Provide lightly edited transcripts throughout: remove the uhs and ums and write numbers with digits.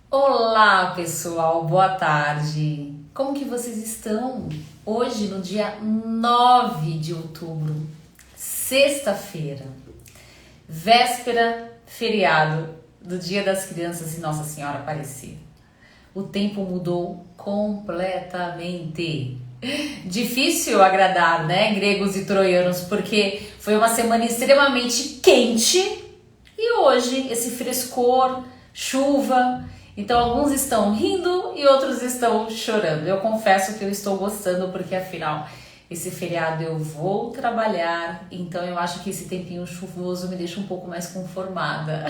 Olá, pessoal, boa tarde. Como que vocês estão? Hoje, no dia 9 de outubro, sexta-feira, véspera, feriado do Dia das Crianças e Nossa Senhora Aparecida. O tempo mudou completamente. Difícil agradar, né, gregos e troianos, porque foi uma semana extremamente quente e hoje esse frescor, chuva. Então alguns estão rindo e outros estão chorando. Eu confesso que eu estou gostando porque afinal esse feriado eu vou trabalhar, então eu acho que esse tempinho chuvoso me deixa um pouco mais conformada.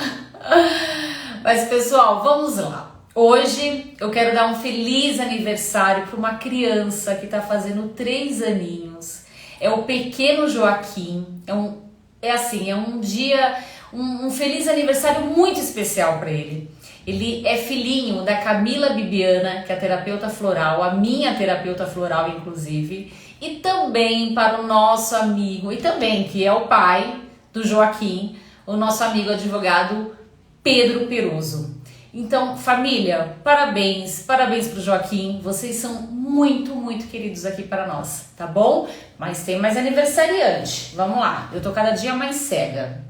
Mas pessoal, vamos lá. Hoje eu quero dar um feliz aniversário para uma criança que está fazendo 3 aninhos. É o pequeno Joaquim. É um dia, um feliz aniversário muito especial para ele. Ele é filhinho da Camila Bibiana, que é a terapeuta floral, a minha terapeuta floral, inclusive, e também para o nosso amigo, e também que é o pai do Joaquim, o nosso amigo advogado Pedro Peruso. Então, família, parabéns, parabéns pro Joaquim, vocês são muito, muito queridos aqui para nós, tá bom? Mas tem mais aniversariante, vamos lá, eu tô cada dia mais cega.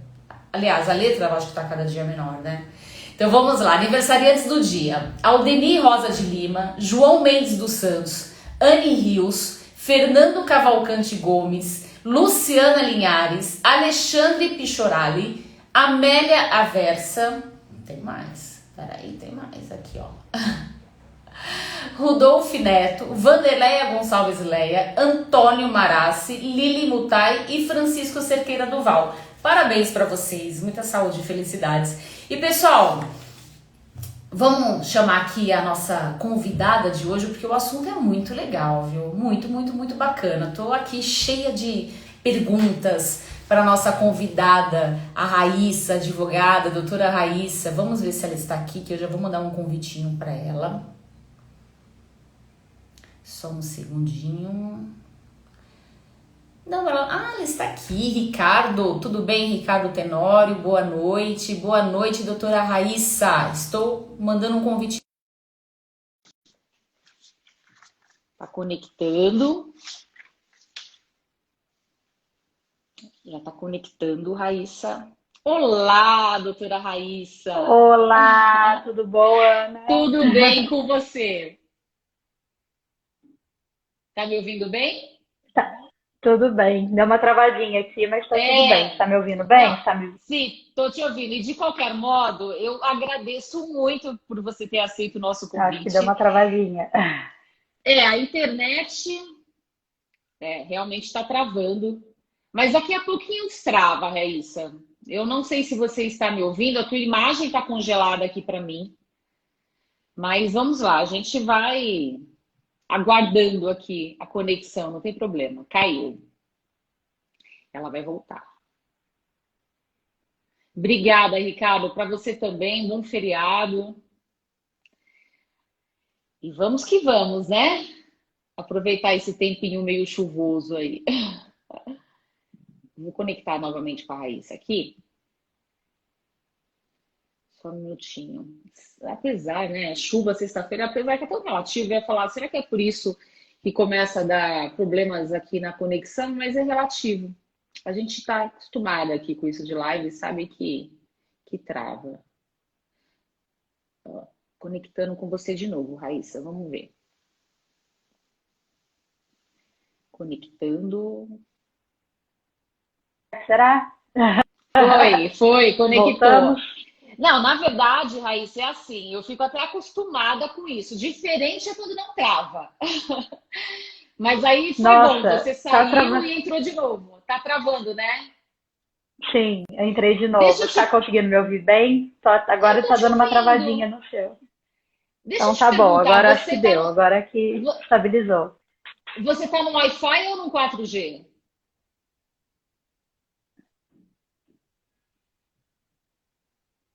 Aliás, a letra eu acho que tá cada dia menor, né? Então vamos lá, aniversariantes do dia: Aldemir Rosa de Lima, João Mendes dos Santos, Anne Rios, Fernando Cavalcante Gomes, Luciana Linhares, Alexandre Pichorali, Amélia Aversa, tem mais, peraí, tem mais aqui, ó. Rudolf Neto, Vanderleia Gonçalves Leia, Antônio Marassi, Lili Mutai e Francisco Cerqueira Duval. Parabéns para vocês, muita saúde e felicidades. E pessoal, vamos chamar aqui a nossa convidada de hoje, porque o assunto é muito legal, viu? Muito, muito, muito bacana. Tô aqui cheia de perguntas para nossa convidada, a Raíssa, advogada, doutora Raíssa. Vamos ver se ela está aqui, que eu já vou mandar um convitinho para ela. Só um segundinho. Não, ela está aqui. Ricardo, tudo bem, Ricardo Tenório? Boa noite. Boa noite, doutora Raíssa. Estou mandando um convite. Tá conectando. Já tá conectando, Raíssa. Olá, doutora Raíssa. Olá, tudo bom, Ana? Tudo bem com você? Tá me ouvindo bem? Tá, tudo bem. Deu uma travadinha aqui, mas tá tudo bem. É, Tá me ouvindo não, bem? Tá me... sim, tô te ouvindo. E de qualquer modo, eu agradeço muito por você ter aceito o nosso Acho que deu uma convite. travadinha. A internet realmente está travando. Mas daqui a pouquinho destrava, Raíssa. Eu não sei se você está me ouvindo, a tua imagem está congelada aqui para mim. Mas vamos lá, a gente vai aguardando aqui a conexão, não tem problema. Caiu. Ela vai voltar. Obrigada, Ricardo. Para você também, bom feriado. E vamos que vamos, né? Aproveitar esse tempinho meio chuvoso aí. Vou conectar novamente com a Raíssa aqui. Só um minutinho. Apesar, né? Chuva sexta-feira, apesar que é tão relativo, eu ia falar, será que é por isso que começa a dar problemas aqui na conexão? Mas é relativo. A gente está acostumada aqui com isso de live, sabe que trava. Ó, conectando com você de novo, Raíssa, vamos ver. Conectando. Será? Foi, conectou. Voltamos? Não, na verdade, Raíssa, é assim, eu fico até acostumada com isso. Diferente é quando não trava. Mas aí foi bom, Nossa, você tá saiu travando. e entrou de novo. Tá travando, né? Sim, eu entrei de Deixa novo. eu Tá te. conseguindo me ouvir bem? Eu Agora tô tá te dando uma travadinha ouvindo. no seu. Deixa eu Então te tá bom, perguntar, agora acho que deu. Agora que estabilizou. você tá no Wi-Fi ou no 4G?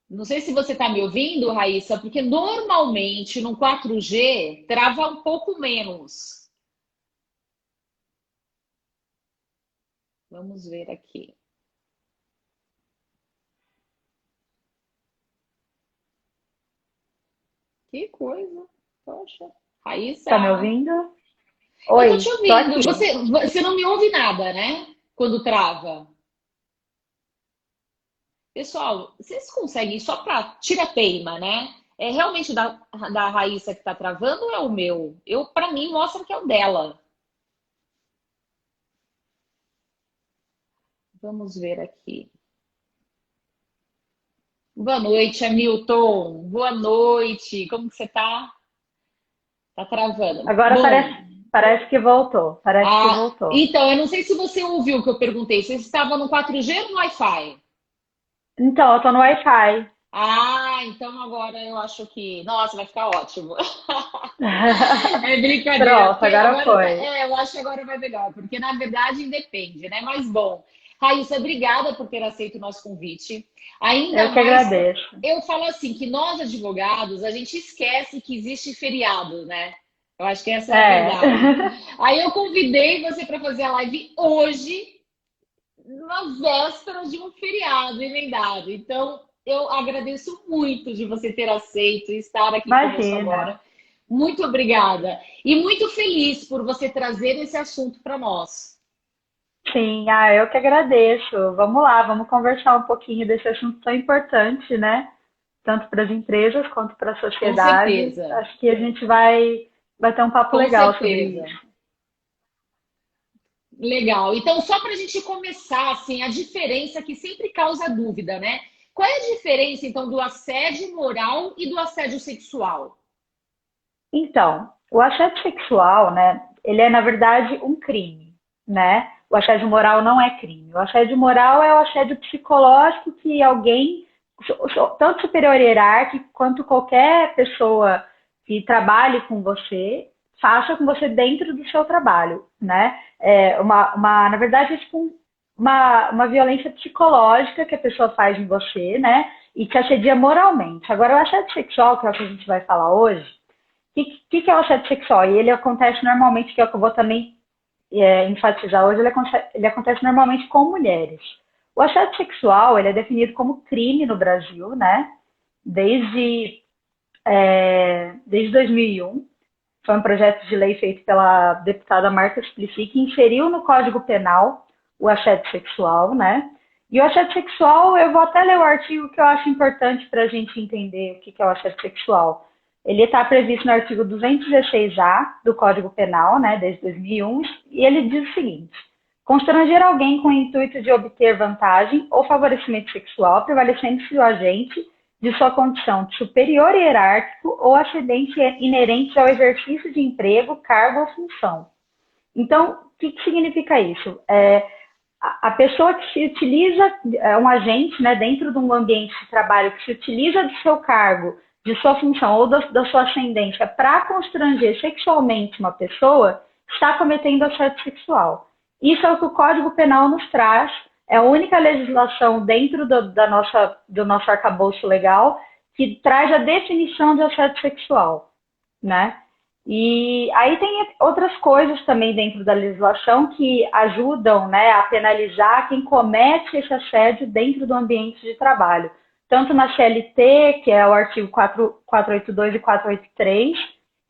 Não sei se você tá me ouvindo, Raíssa, porque normalmente no 4G trava um pouco menos. Vamos ver aqui. Que coisa. Poxa. Raíssa, Tá me ouvindo? eu tô te Oi, tô ouvindo. aqui. Você não me ouve nada, né? Quando trava. Pessoal, vocês conseguem, só para tira teima, né? É realmente da Raíssa que tá travando ou é o meu? Para mim, mostra que é o dela. Vamos ver aqui. Boa noite, Hamilton. Boa noite. Como que você tá? Tá travando. Agora Bom, parece que voltou. Parece que voltou. então, eu não sei se você ouviu o que eu perguntei. Vocês estavam no 4G ou no Wi-Fi? Então, eu tô no Wi-Fi. Então agora eu acho que. Nossa, vai ficar ótimo. É brincadeira, Pronto, porque agora agora foi. eu acho que agora vai melhor, porque na verdade independe, né? Mas bom, Raíssa, obrigada por ter aceito o nosso convite. Ainda Eu que mais, agradeço. eu falo assim, que nós advogados, a gente esquece que existe feriado, né? Eu acho que essa é a É. verdade. Aí eu convidei você para fazer a live hoje, na véspera de um feriado emendado. Então, eu agradeço muito de você ter aceito e estar aqui conosco Imagina. agora. Muito obrigada. E muito feliz por você trazer esse assunto para nós. Sim, eu que agradeço. Vamos lá, vamos conversar um pouquinho desse assunto tão importante, né? Tanto para as empresas quanto para a Com sociedade. certeza. Acho que a gente vai ter um papo Com legal sobre certeza. isso. Legal. Então, só para a gente começar, assim, a diferença que sempre causa dúvida, né? Qual é a diferença, então, do assédio moral e do assédio sexual? Então, o assédio sexual, né, ele é, na verdade, um crime, né? O assédio moral não é crime. O assédio moral é o assédio psicológico que alguém, tanto superior hierárquico quanto qualquer pessoa que trabalhe com você, faça com você dentro do seu trabalho, né? Na verdade, é tipo uma violência psicológica que a pessoa faz em você, né? E te assedia moralmente. Agora, o assédio sexual, que é o que a gente vai falar hoje, que é o assédio sexual? E ele acontece normalmente, que é o que eu vou também enfatizar hoje, ele acontece normalmente com mulheres. O assédio sexual, ele é definido como crime no Brasil, né? Desde, desde 2001. Foi um projeto de lei feito pela deputada Marta Suplicy, que inseriu no Código Penal o assédio sexual, né? E o assédio sexual, eu vou até ler o artigo que eu acho importante para a gente entender o que é o assédio sexual. Ele está previsto no artigo 216A do Código Penal, né, desde 2001, e ele diz o seguinte: constranger alguém com o intuito de obter vantagem ou favorecimento sexual, prevalecendo-se o agente de sua condição de superior hierárquico ou ascendente inerente ao exercício de emprego, cargo ou função. Então, o que significa isso? A pessoa que se utiliza, um agente, né, dentro de um ambiente de trabalho, que se utiliza do seu cargo, de sua função ou da sua ascendência para constranger sexualmente uma pessoa, está cometendo assédio sexual. Isso é o que o Código Penal nos traz, é a única legislação dentro do nosso arcabouço legal que traz a definição de assédio sexual, né? E aí tem outras coisas também dentro da legislação que ajudam, né, a penalizar quem comete esse assédio dentro do ambiente de trabalho. Tanto na CLT, que é o artigo 482 e 483,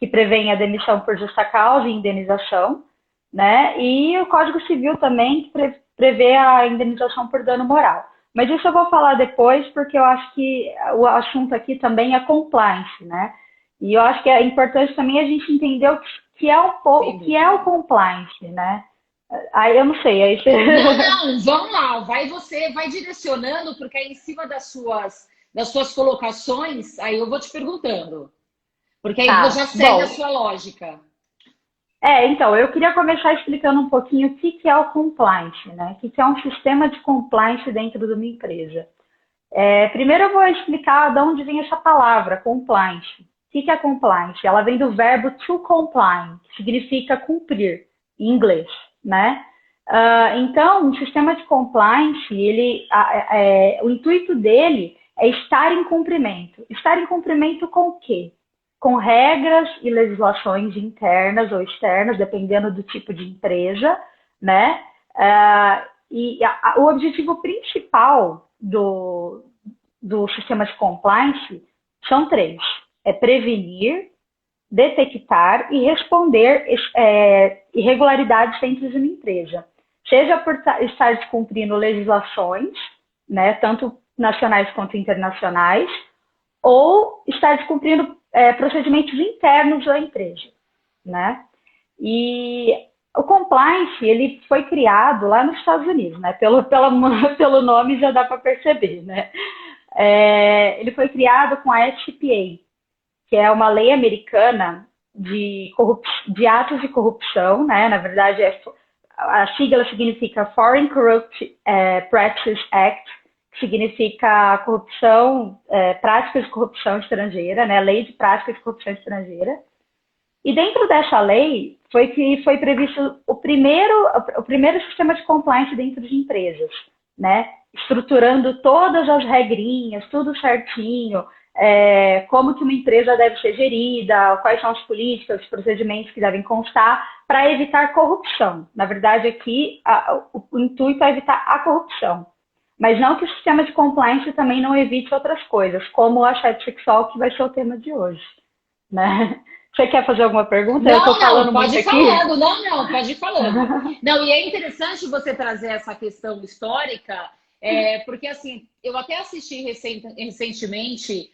que prevêem a demissão por justa causa e indenização, né? E o Código Civil também, que prevê a indenização por dano moral. Mas isso eu vou falar depois, porque eu acho que o assunto aqui também é compliance, né? E eu acho que é importante também a gente entender o Sem que é o dúvida. compliance, né? Aí eu não sei, aí você... Não, não, vamos lá. Vai direcionando, porque aí em cima das suas colocações, aí eu vou te perguntando. Porque aí já Tá, segue a bom. sua lógica. Então, eu queria começar explicando um pouquinho o que é o compliance, né? O que é um sistema de compliance dentro de uma empresa. Primeiro eu vou explicar de onde vem essa palavra, compliance. O que é compliance? Ela vem do verbo to comply, que significa cumprir, em inglês, né? Então, um sistema de compliance, o intuito dele é estar em cumprimento. Estar em cumprimento com o quê? Com regras e legislações internas ou externas, dependendo do tipo de empresa, né? O objetivo principal do sistema de compliance são três. é prevenir, detectar e responder irregularidades dentro de uma empresa. Seja por estar descumprindo legislações, né, tanto nacionais quanto internacionais, ou estar descumprindo procedimentos internos da empresa, né? E o compliance, ele foi criado lá nos Estados Unidos, né? Pelo nome já dá para perceber, né? Ele foi criado com a FCPA, que é uma lei americana de atos de corrupção, né? Na verdade, a sigla significa Foreign Corrupt Practices Act, que significa corrupção, práticas de corrupção estrangeira, né? Lei de práticas de corrupção estrangeira. E dentro dessa lei foi previsto o primeiro sistema de compliance dentro de empresas, né? Estruturando todas as regrinhas, tudo certinho, como que uma empresa deve ser gerida, quais são as políticas, os procedimentos que devem constar para evitar corrupção. Na verdade, aqui o intuito é evitar a corrupção. Mas não que o sistema de compliance também não evite outras coisas, como o assédio sexual, que vai ser o tema de hoje, né? Você quer fazer alguma pergunta? Não, eu tô falando pode ir muito aqui. falando. Não, pode ir falando. Não, e é interessante você trazer essa questão histórica, porque assim, eu até assisti recentemente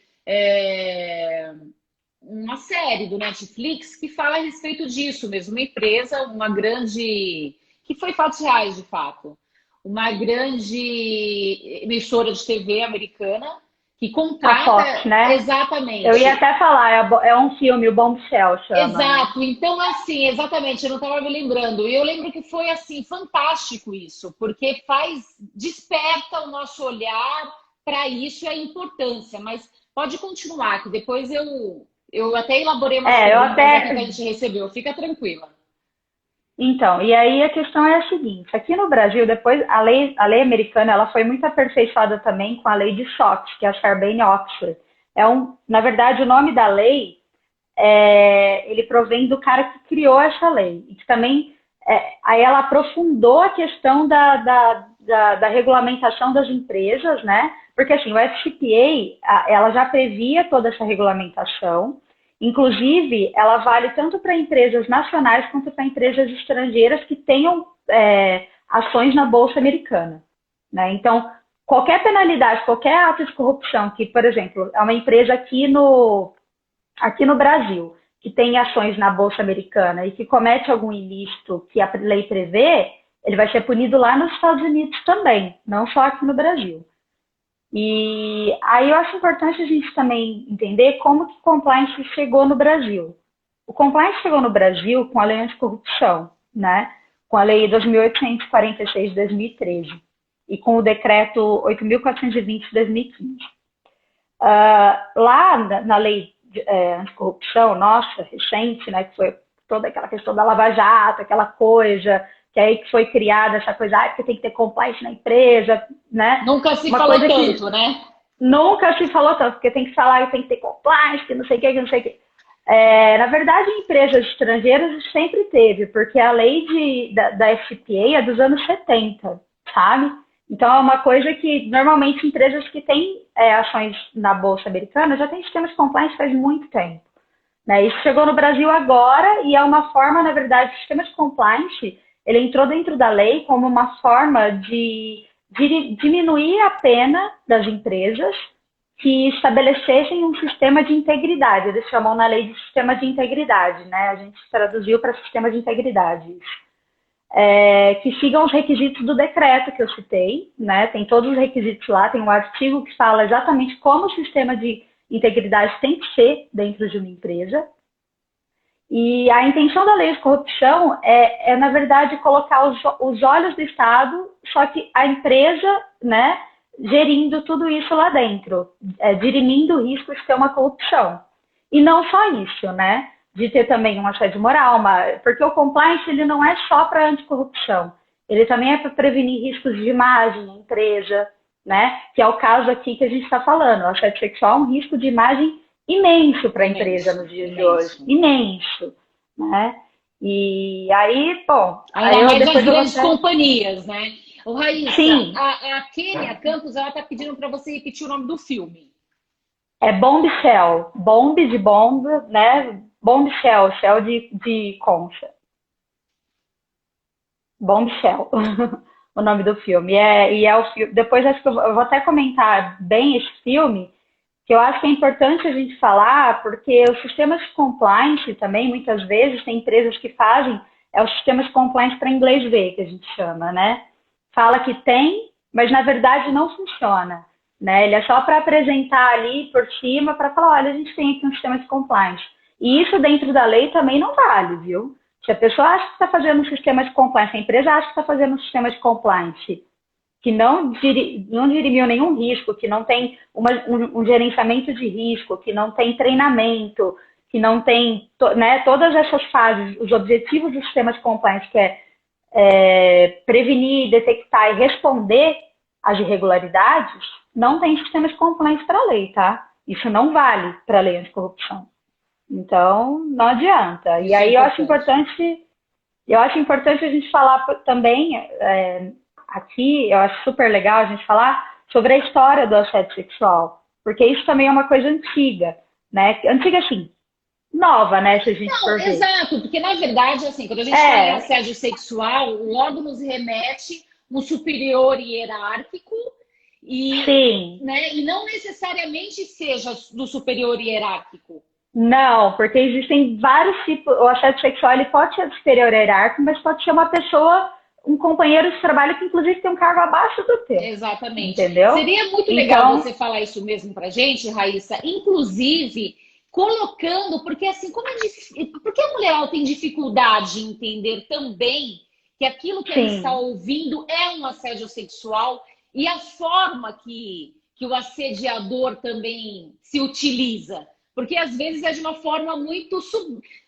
uma série do Netflix que fala a respeito disso mesmo. Uma empresa, uma grande... que foi fatos reais, de fato. Uma grande emissora de TV americana que contrata... A Fox, né? Exatamente. Eu ia até falar, é um filme, o Bombshell chama. Exato, então assim, exatamente, eu não estava me lembrando. E eu lembro que foi assim, fantástico isso, porque desperta o nosso olhar para isso e a importância. Mas pode continuar, que depois eu até elaborei umas perguntas aqui que a gente recebeu. Fica tranquila. Então, e aí a questão é a seguinte, aqui no Brasil, depois a lei americana ela foi muito aperfeiçoada também com a lei de SOX, que é a Sarbanes-Oxley. Na verdade, o nome da lei, ele provém do cara que criou essa lei, e que também, aí ela aprofundou a questão da regulamentação das empresas, né? Porque assim, o FCPA, ela já previa toda essa regulamentação. Inclusive, ela vale tanto para empresas nacionais quanto para empresas estrangeiras que tenham ações na Bolsa Americana, né? Então, qualquer penalidade, qualquer ato de corrupção que, por exemplo, é uma empresa aqui no Brasil que tem ações na Bolsa Americana e que comete algum ilícito que a lei prevê, ele vai ser punido lá nos Estados Unidos também, não só aqui no Brasil. E aí eu acho importante a gente também entender como que o compliance chegou no Brasil. O compliance chegou no Brasil com a lei anticorrupção, né? Com a lei 2.846 de 2013 e com o decreto 8.420 de 2015. Lá na lei anticorrupção, nossa, recente, né? Que foi toda aquela questão da Lava Jato, aquela coisa... que aí que foi criada essa coisa, porque tem que ter compliance na empresa, né? Nunca se falou tanto, né? Nunca se falou tanto, porque tem que falar que tem que ter compliance, que não sei o que, que não sei o que. Na verdade, em empresas estrangeiras sempre teve, porque a lei da FCPA é dos anos 70, sabe? Então é uma coisa que, normalmente, empresas que têm ações na Bolsa Americana já têm sistemas de compliance faz muito tempo. Né? Isso chegou no Brasil agora e é uma forma, na verdade, o sistema de compliance... ele entrou dentro da lei como uma forma de diminuir a pena das empresas que estabelecessem um sistema de integridade. Eles chamam na lei de sistema de integridade, né? A gente traduziu para sistema de integridade. Que sigam os requisitos do decreto que eu citei, né? Tem todos os requisitos lá, tem um artigo que fala exatamente como o sistema de integridade tem que ser dentro de uma empresa. E a intenção da lei de corrupção na verdade, colocar os olhos do Estado, só que a empresa, né, gerindo tudo isso lá dentro, dirimindo o risco de ter uma corrupção. E não só isso, né, de ter também um assédio moral, porque o compliance ele não é só para anticorrupção, ele também é para prevenir riscos de imagem na empresa, né, que é o caso aqui que a gente está falando. O assédio sexual é um risco de imagem imenso para a empresa nos dias de hoje. Imenso. Né? E aí, bom... Ainda mais as grandes companhias, né? Raíssa, sim. A Kênia Campos, ela está pedindo para você repetir o nome do filme. É Bombshell. Bomb de bomba, né? Bombshell, shell de concha. Bombshell, o nome do filme. E é o filme. Depois acho que eu vou até comentar bem esse filme, que eu acho que é importante a gente falar, porque os sistemas de compliance também, muitas vezes, tem empresas que fazem, é os sistemas de compliance para inglês ver, que a gente chama, né? Fala que tem, mas na verdade não funciona, né? Ele é só para apresentar ali por cima, para falar, olha, a gente tem aqui um sistema de compliance. E isso dentro da lei também não vale, viu? Se a pessoa acha que está fazendo um sistema de compliance, a empresa acha que está fazendo um sistema de compliance que não dirimiu nenhum risco, que não tem um gerenciamento de risco, que não tem treinamento, que não tem, né, todas essas fases, os objetivos do sistema de compliance, que prevenir, detectar e responder às irregularidades, não tem sistema de compliance para a lei, tá? Isso não vale para a lei anticorrupção. Então, não adianta. E aí eu acho importante a gente falar também, aqui, eu acho super legal a gente falar sobre a história do assédio sexual, porque isso também é uma coisa antiga, né? Antiga assim, nova, né, se a gente for ver. Exato, porque na verdade, assim, quando a gente fala em assédio sexual, logo nos remete um superior hierárquico e, sim, né, e não necessariamente seja do superior hierárquico. Não, porque existem vários tipos. O assédio sexual ele pode ser superior hierárquico, mas pode ser uma pessoa, um companheiro de trabalho que inclusive tem um cargo abaixo do teu. Exatamente. Entendeu? Seria muito legal você falar isso mesmo pra gente, Raíssa, inclusive colocando, porque assim, porque a mulher ela tem dificuldade em entender também que aquilo que ela está ouvindo é um assédio sexual e a forma que o assediador também se utiliza. Porque às vezes é de uma forma muito,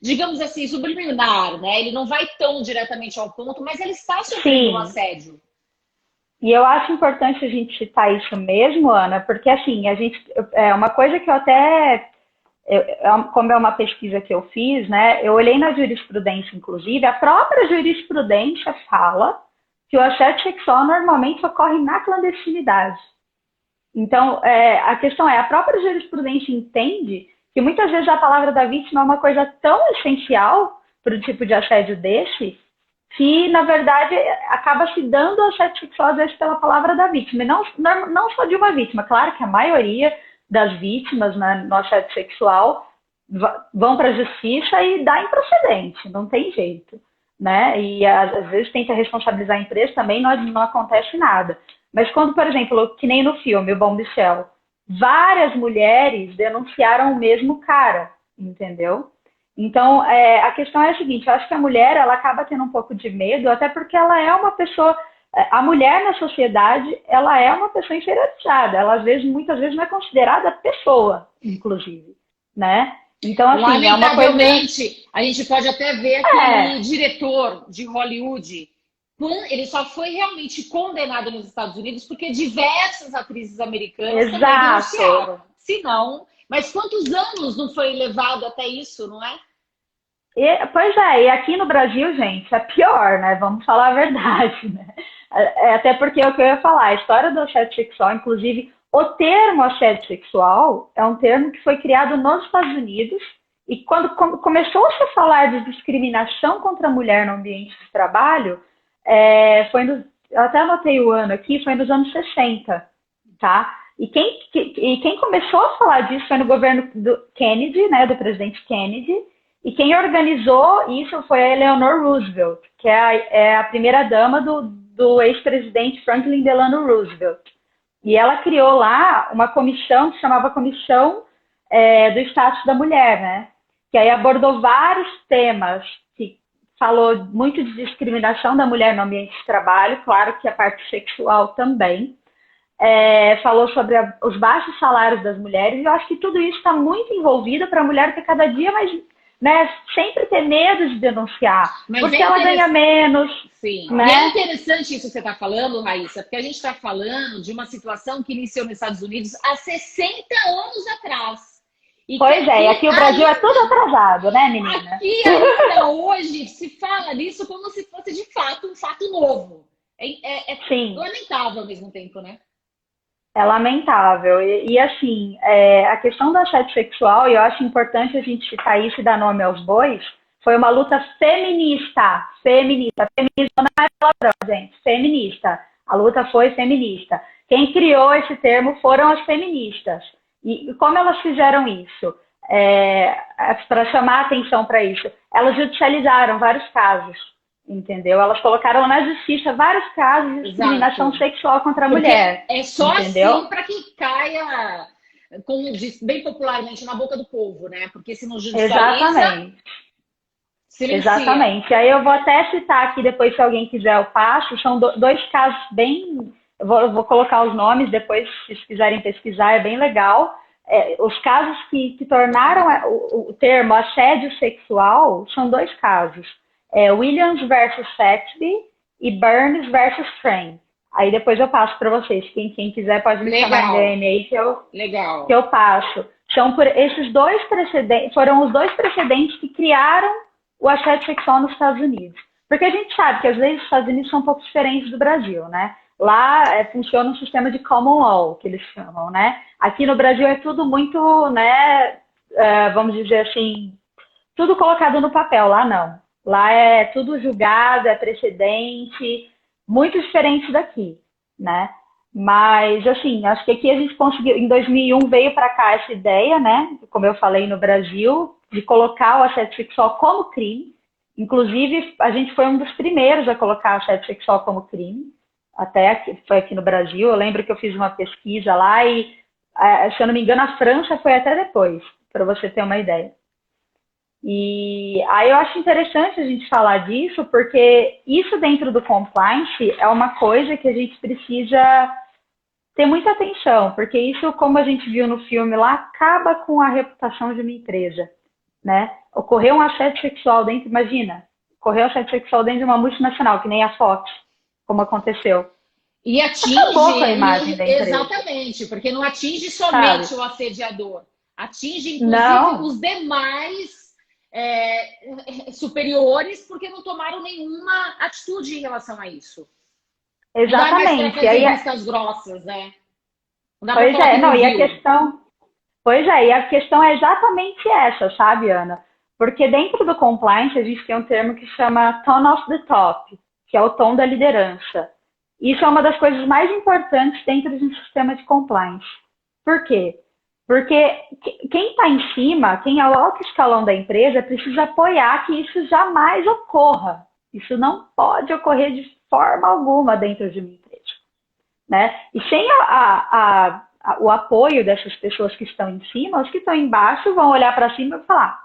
digamos assim, subliminar, né? Ele não vai tão diretamente ao ponto, mas ele está sofrendo um assédio. E eu acho importante a gente citar isso mesmo, Ana, porque assim, é uma coisa que eu até, como é uma pesquisa que eu fiz, né? Eu olhei na jurisprudência, inclusive, a própria jurisprudência fala que o assédio sexual normalmente ocorre na clandestinidade. Então, a questão a própria jurisprudência entende que muitas vezes a palavra da vítima é uma coisa tão essencial para o tipo de assédio desse, que, na verdade, acaba se dando assédio sexual, às vezes, pela palavra da vítima. E não só de uma vítima. Claro que a maioria das vítimas, né, no assédio sexual vão para a justiça e dá improcedente, não tem jeito. Né? E, às vezes, tenta responsabilizar a empresa, também não acontece nada. Mas quando, por exemplo, que nem no filme, o Bombshell, várias mulheres denunciaram o mesmo cara, entendeu? Então, a questão é a seguinte, eu acho que a mulher, ela acaba tendo um pouco de medo, até porque ela é uma pessoa, a mulher na sociedade, ela é uma pessoa inferiorizada, ela muitas vezes não é considerada pessoa, inclusive, né? Então, assim, é uma coisa... a gente pode até ver aquele diretor de Hollywood, ele só foi realmente condenado nos Estados Unidos porque diversas atrizes americanas também denunciaram. Se não, mas quantos anos não foi levado até isso, não é? Pois é, e aqui no Brasil, gente, é pior, né? Vamos falar a verdade, né? Até porque é o que eu ia falar, a história do assédio sexual, inclusive, o termo assédio sexual é um termo que foi criado nos Estados Unidos e quando começou-se a falar de discriminação contra a mulher no ambiente de trabalho, eu até anotei o ano aqui, foi nos anos 60, tá? E quem começou a falar disso foi no governo do Kennedy, né, do presidente Kennedy, e quem organizou isso foi a Eleanor Roosevelt, que é a primeira dama do ex-presidente Franklin Delano Roosevelt. E ela criou lá uma comissão que se chamava Comissão do Status da Mulher, né? Que aí abordou vários temas, falou muito de discriminação da mulher no ambiente de trabalho, claro que a parte sexual também. Falou sobre os baixos salários das mulheres, e eu acho que tudo isso está muito envolvido para a mulher ter cada dia mais, né, sempre ter medo de denunciar, porque ela ganha menos. Sim. Né? E é interessante isso que você está falando, Raíssa, porque a gente está falando de uma situação que iniciou nos Estados Unidos há 60 anos atrás. Pois é, e aqui o Brasil é tudo atrasado, né, menina? Aqui ainda hoje se fala disso como se fosse de fato um fato novo. Sim. Lamentável ao mesmo tempo, né? É lamentável. Assim, a questão do assédio sexual, e eu acho importante a gente citar isso e dar nome aos bois, foi uma luta feminista. Feminista. Feminista não é palavrão, gente. Feminista. A luta foi feminista. Quem criou esse termo foram as feministas. E como elas fizeram isso? Para chamar a atenção para isso, elas judicializaram vários casos, entendeu? Elas colocaram na justiça vários casos de discriminação Exato. sexual contra a Porque mulher, é só entendeu? assim para que caia, como diz bem popularmente, na boca do povo, né? Porque se não judicializa, Exatamente. silencia. Exatamente. Aí eu vou até citar aqui, depois, se alguém quiser, eu passo. São dois casos bem. Eu vou colocar os nomes depois, se vocês quiserem pesquisar, é bem legal. Os casos que tornaram o termo assédio sexual são dois casos. Williams versus Saxby e Burns versus Train. Aí depois eu passo para vocês. Quem quiser pode me chamar em DM aí que eu passo. Esses dois precedentes, foram os dois precedentes que criaram o assédio sexual nos Estados Unidos. Porque a gente sabe que as leis dos Estados Unidos são um pouco diferentes do Brasil, né? Lá funciona um sistema de common law, que eles chamam, né? Aqui no Brasil é tudo muito, né, vamos dizer assim, tudo colocado no papel. Lá não. Lá é tudo julgado, é precedente, muito diferente daqui, né? Mas, assim, acho que aqui a gente conseguiu, em 2001 veio para cá essa ideia, né? Como eu falei no Brasil, de colocar o assédio sexual como crime. Inclusive, a gente foi um dos primeiros a colocar o assédio sexual como crime. Foi aqui no Brasil. Eu lembro que eu fiz uma pesquisa lá e, se eu não me engano, a França foi até depois, para você ter uma ideia. E aí eu acho interessante a gente falar disso, porque isso dentro do compliance é uma coisa que a gente precisa ter muita atenção, porque isso, como a gente viu no filme lá, acaba com a reputação de uma empresa, né? Ocorreu um assédio sexual ocorreu um assédio sexual dentro de uma multinacional, que nem a Fox, como aconteceu. E atinge Acabou com a imagem da empresa. Exatamente, porque não atinge somente, sabe, o assediador, atinge inclusive os demais superiores, porque não tomaram nenhuma atitude em relação a isso. Exatamente. Não dá mais pra fazer vistas grossas, né? Não dá pois é, não, e a questão... Pois é, e a questão é exatamente essa, sabe, Ana? Porque dentro do compliance a gente tem um termo que chama tone of the top, que é o tom da liderança. Isso é uma das coisas mais importantes dentro de um sistema de compliance. Por quê? Porque quem está em cima, quem é o alto escalão da empresa, precisa apoiar que isso jamais ocorra. Isso não pode ocorrer de forma alguma dentro de uma empresa, né? E sem o apoio dessas pessoas que estão em cima, os que estão embaixo vão olhar para cima e falar: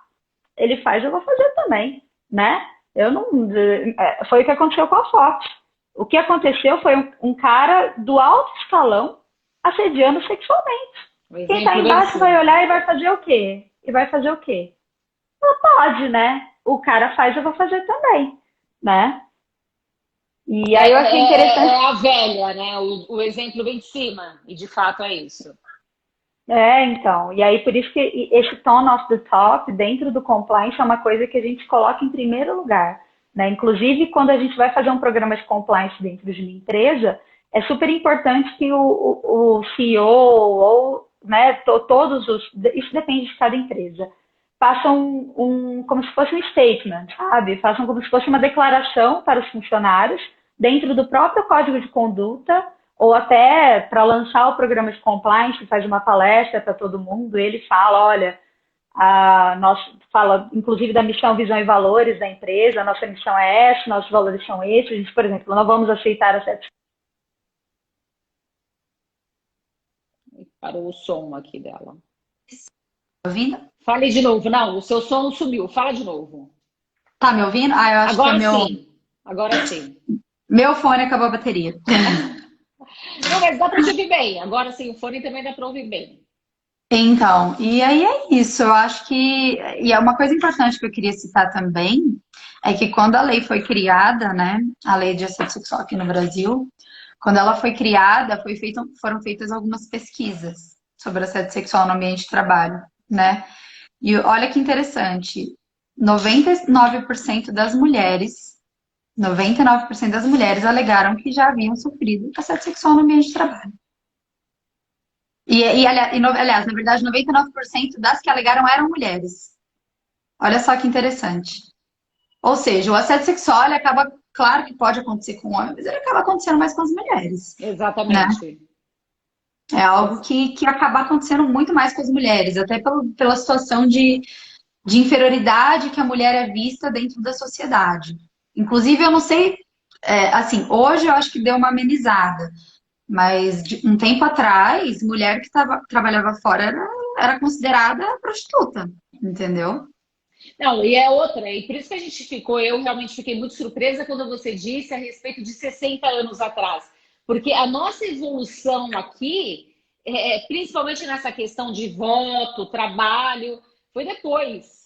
ele faz, eu vou fazer também, né? Foi o que aconteceu com a Fox. O que aconteceu foi um cara do alto escalão assediando sexualmente. Quem está embaixo vai olhar e vai fazer o quê? Não pode, né? O cara faz, eu vou fazer também, né? E aí eu achei interessante. É a velha, né? O exemplo vem de cima, e de fato é isso. Então. E aí por isso que esse tone of the top dentro do compliance é uma coisa que a gente coloca em primeiro lugar, né? Inclusive, quando a gente vai fazer um programa de compliance dentro de uma empresa, é super importante que o CEO ou, né, isso depende de cada empresa, façam como se fosse um statement, sabe? Façam como se fosse uma declaração para os funcionários dentro do próprio código de conduta, ou até para lançar o programa de compliance, faz uma palestra para todo mundo, ele fala, olha, nós fala inclusive da missão, visão e valores da empresa, a nossa missão é essa, nossos valores são esses, a gente, por exemplo, não vamos aceitar assédio. Parou o som aqui dela. Ouvindo? Fale de novo. Não, o seu som sumiu. Fala de novo. Tá me ouvindo? Eu acho agora que é meu... sim. Agora sim. Meu fone acabou a bateria. Não, mas dá para ouvir bem. Agora sim, o fone também dá para ouvir bem. Então, e aí é isso. Eu acho que... E é uma coisa importante que eu queria citar também, é que quando a lei foi criada, né, a lei de assédio sexual aqui no Brasil, quando ela foi criada, foram feitas algumas pesquisas sobre assédio sexual no ambiente de trabalho, né? E olha que interessante, 99% das mulheres alegaram que já haviam sofrido assédio sexual no ambiente de trabalho. Aliás, na verdade, 99% das que alegaram eram mulheres. Olha só que interessante. Ou seja, o assédio sexual, ele acaba, claro que pode acontecer com homens, mas ele acaba acontecendo mais com as mulheres, né? Exatamente. É algo que acaba acontecendo muito mais com as mulheres, até pela situação de inferioridade que a mulher é vista dentro da sociedade. Inclusive, eu não sei, assim, hoje eu acho que deu uma amenizada, mas de um tempo atrás, mulher que trabalhava fora era considerada prostituta, entendeu? Não, e é outra, e por isso que a gente ficou, eu realmente fiquei muito surpresa quando você disse a respeito de 60 anos atrás, porque a nossa evolução aqui, principalmente nessa questão de voto, trabalho, foi depois.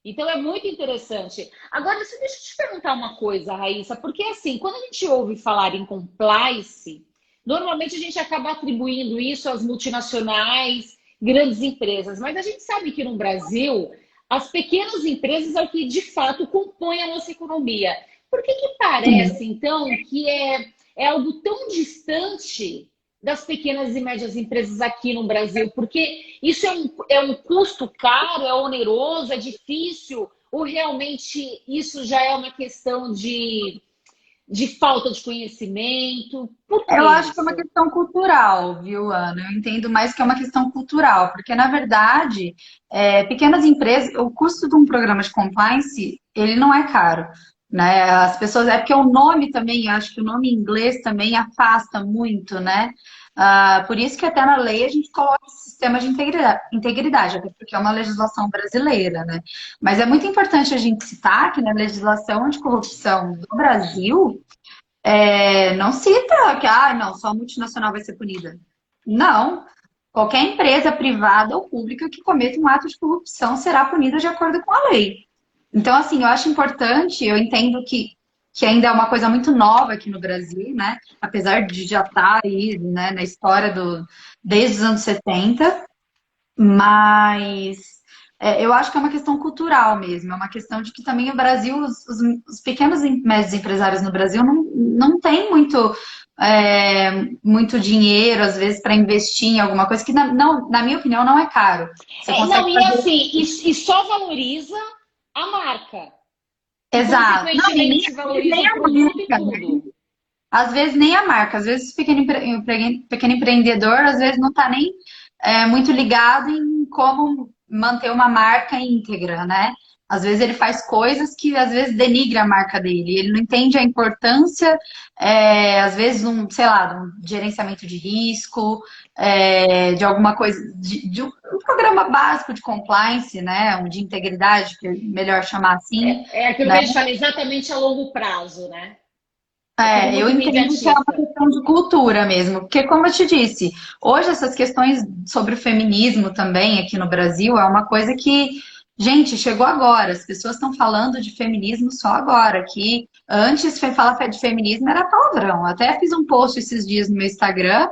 Então é muito interessante. Agora, deixa eu te perguntar uma coisa, Raíssa, porque assim, quando a gente ouve falar em compliance, normalmente a gente acaba atribuindo isso às multinacionais, grandes empresas, mas a gente sabe que no Brasil as pequenas empresas é o que de fato compõe a nossa economia. Por que parece, então, que é algo tão distante das pequenas e médias empresas aqui no Brasil? Porque isso é um custo caro, é oneroso, é difícil, ou realmente isso já é uma questão de falta de conhecimento? Por que Eu acho que é uma isso? questão cultural, viu, Ana? Eu entendo mais que é uma questão cultural, porque, na verdade, pequenas empresas, o custo de um programa de compliance, ele não é caro, né? As pessoas, é porque o nome também, acho que o nome em inglês também afasta muito, né? Por isso que até na lei a gente coloca esse sistema de integridade, até porque é uma legislação brasileira, né? Mas é muito importante a gente citar que na legislação anticorrupção do Brasil, não cita que não, só a multinacional vai ser punida. Não. Qualquer empresa privada ou pública que cometa um ato de corrupção será punida de acordo com a lei. Então, assim, eu acho importante, eu entendo que ainda é uma coisa muito nova aqui no Brasil, né? Apesar de já estar aí, né, na história desde os anos 70, mas eu acho que é uma questão cultural mesmo, é uma questão de que também o Brasil, os pequenos e médios empresários no Brasil não tem muito dinheiro, às vezes, para investir em alguma coisa que, na minha opinião, não é caro. Você Não, consegue e fazer. assim, e só valoriza a marca. E, Exato. Não, e consequentemente, valoriza nem o a produto e marca, né? tudo. Às vezes nem a marca, às vezes o pequeno empreendedor, às vezes não está nem muito ligado em como manter uma marca íntegra, né? Às vezes ele faz coisas que às vezes denigra a marca dele. Ele não entende a importância, às vezes, sei lá, de um gerenciamento de risco, de alguma coisa, de um programa básico de compliance, né? De integridade, que é melhor chamar assim, É aquilo que né? a gente fala exatamente a longo prazo, né? É tudo Eu muito entendo que é uma imediatista. questão de cultura mesmo, porque como eu te disse, hoje essas questões sobre o feminismo também aqui no Brasil é uma coisa que, gente, chegou agora. As pessoas estão falando de feminismo só agora, que antes falar de feminismo era palavrão. Até fiz um post esses dias no meu Instagram,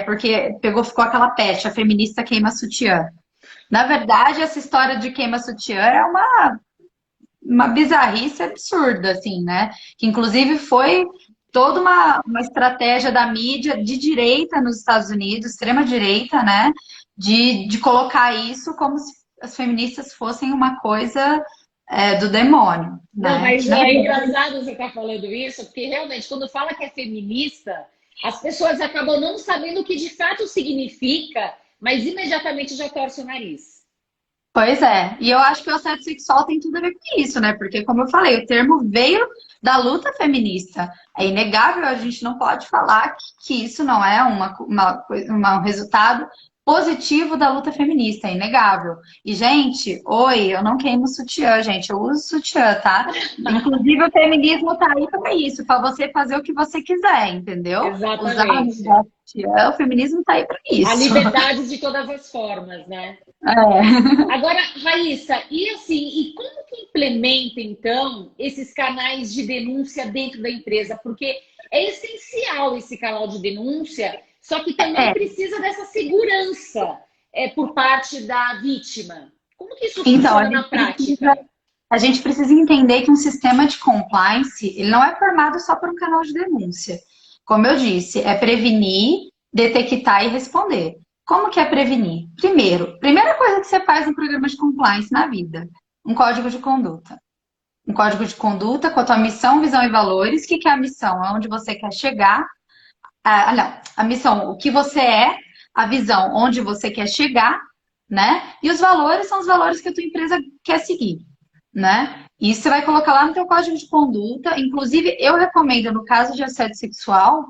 porque ficou aquela peste, a feminista queima sutiã. Na verdade, essa história de queima sutiã é uma bizarrice absurda, assim, né? Que inclusive foi toda uma estratégia da mídia de direita nos Estados Unidos, extrema direita, né? De colocar isso como se as feministas fossem uma coisa do demônio, Não, né? mas é engraçado você estar falando isso, porque realmente, quando fala que é feminista, as pessoas acabam não sabendo o que de fato significa, mas imediatamente já torce o nariz. Pois é, e eu acho que o assédio sexual tem tudo a ver com isso, né? Porque, como eu falei, o termo veio da luta feminista. É inegável, a gente não pode falar que isso não é um resultado positivo da luta feminista, é inegável. E, gente, oi, eu não queimo sutiã, gente, eu uso sutiã, tá? Inclusive, o feminismo tá aí para isso, para você fazer o que você quiser, entendeu? Usar Exatamente. sutiã, o feminismo tá aí para A isso. liberdade de todas as formas, né? É. Agora, Raíssa, e assim, e como que implementa, então, esses canais de denúncia dentro da empresa? Porque é essencial esse canal de denúncia, só que também É, precisa dessa segurança por parte da vítima. Como que isso então, funciona na prática? a gente precisa entender que um sistema de compliance, ele não é formado só por um canal de denúncia. Como eu disse, é prevenir, detectar e responder. Como que é prevenir? Primeira coisa que você faz no programa de compliance na vida, um código de conduta. Um código de conduta com a tua missão, visão e valores. O que que é a missão? É onde você quer chegar. Não, a missão, o que você é, a visão, onde você quer chegar, né? E os valores são os valores que a tua empresa quer seguir, né? E isso você vai colocar lá no teu código de conduta. Inclusive, eu recomendo, no caso de assédio sexual,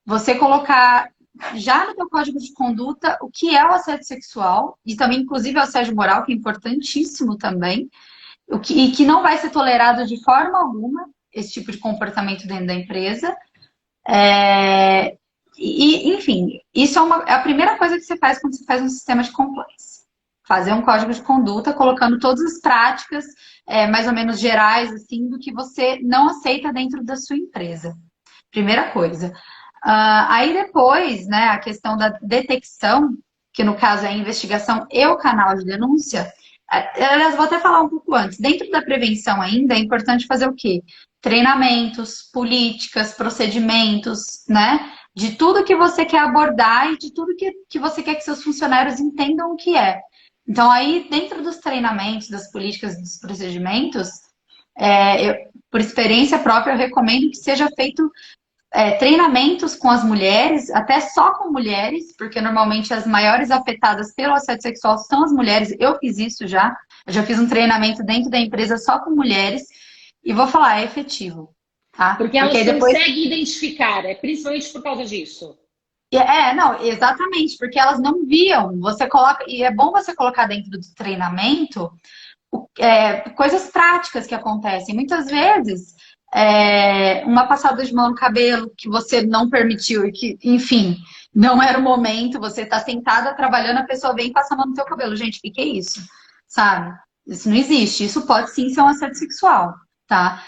você colocar já no teu código de conduta o que é o assédio sexual e também, inclusive, o assédio moral, que é importantíssimo também, e que não vai ser tolerado de forma alguma esse tipo de comportamento dentro da empresa. Enfim, isso é a primeira coisa que você faz quando você faz um sistema de compliance. Fazer um código de conduta, colocando todas as práticas, mais ou menos gerais, assim, do que você não aceita dentro da sua empresa. Primeira coisa. Aí depois, né, a questão da detecção, que no caso é a investigação e o canal de denúncia. Aliás, vou até falar um pouco antes. Dentro da prevenção ainda, é importante fazer o quê? Treinamentos, políticas, procedimentos, né? De tudo que você quer abordar e de tudo que você quer que seus funcionários entendam o que é. Então, aí, dentro dos treinamentos, das políticas, dos procedimentos, por experiência própria, eu recomendo que seja feito treinamentos com as mulheres, até só com mulheres, porque normalmente as maiores afetadas pelo assédio sexual são as mulheres. Eu fiz isso já. Eu já fiz um treinamento dentro da empresa só com mulheres. E vou falar, é efetivo. Tá? Porque elas conseguem identificar, principalmente por causa disso. Não, exatamente, porque elas não viam. Você coloca, e é bom você colocar dentro do treinamento coisas práticas que acontecem. Muitas vezes, uma passada de mão no cabelo que você não permitiu e que, enfim, não era o momento, você está sentada trabalhando, a pessoa vem e passa a mão no teu cabelo. Gente, o que é isso? Sabe? Isso não existe. Isso pode sim ser um assédio sexual, tá?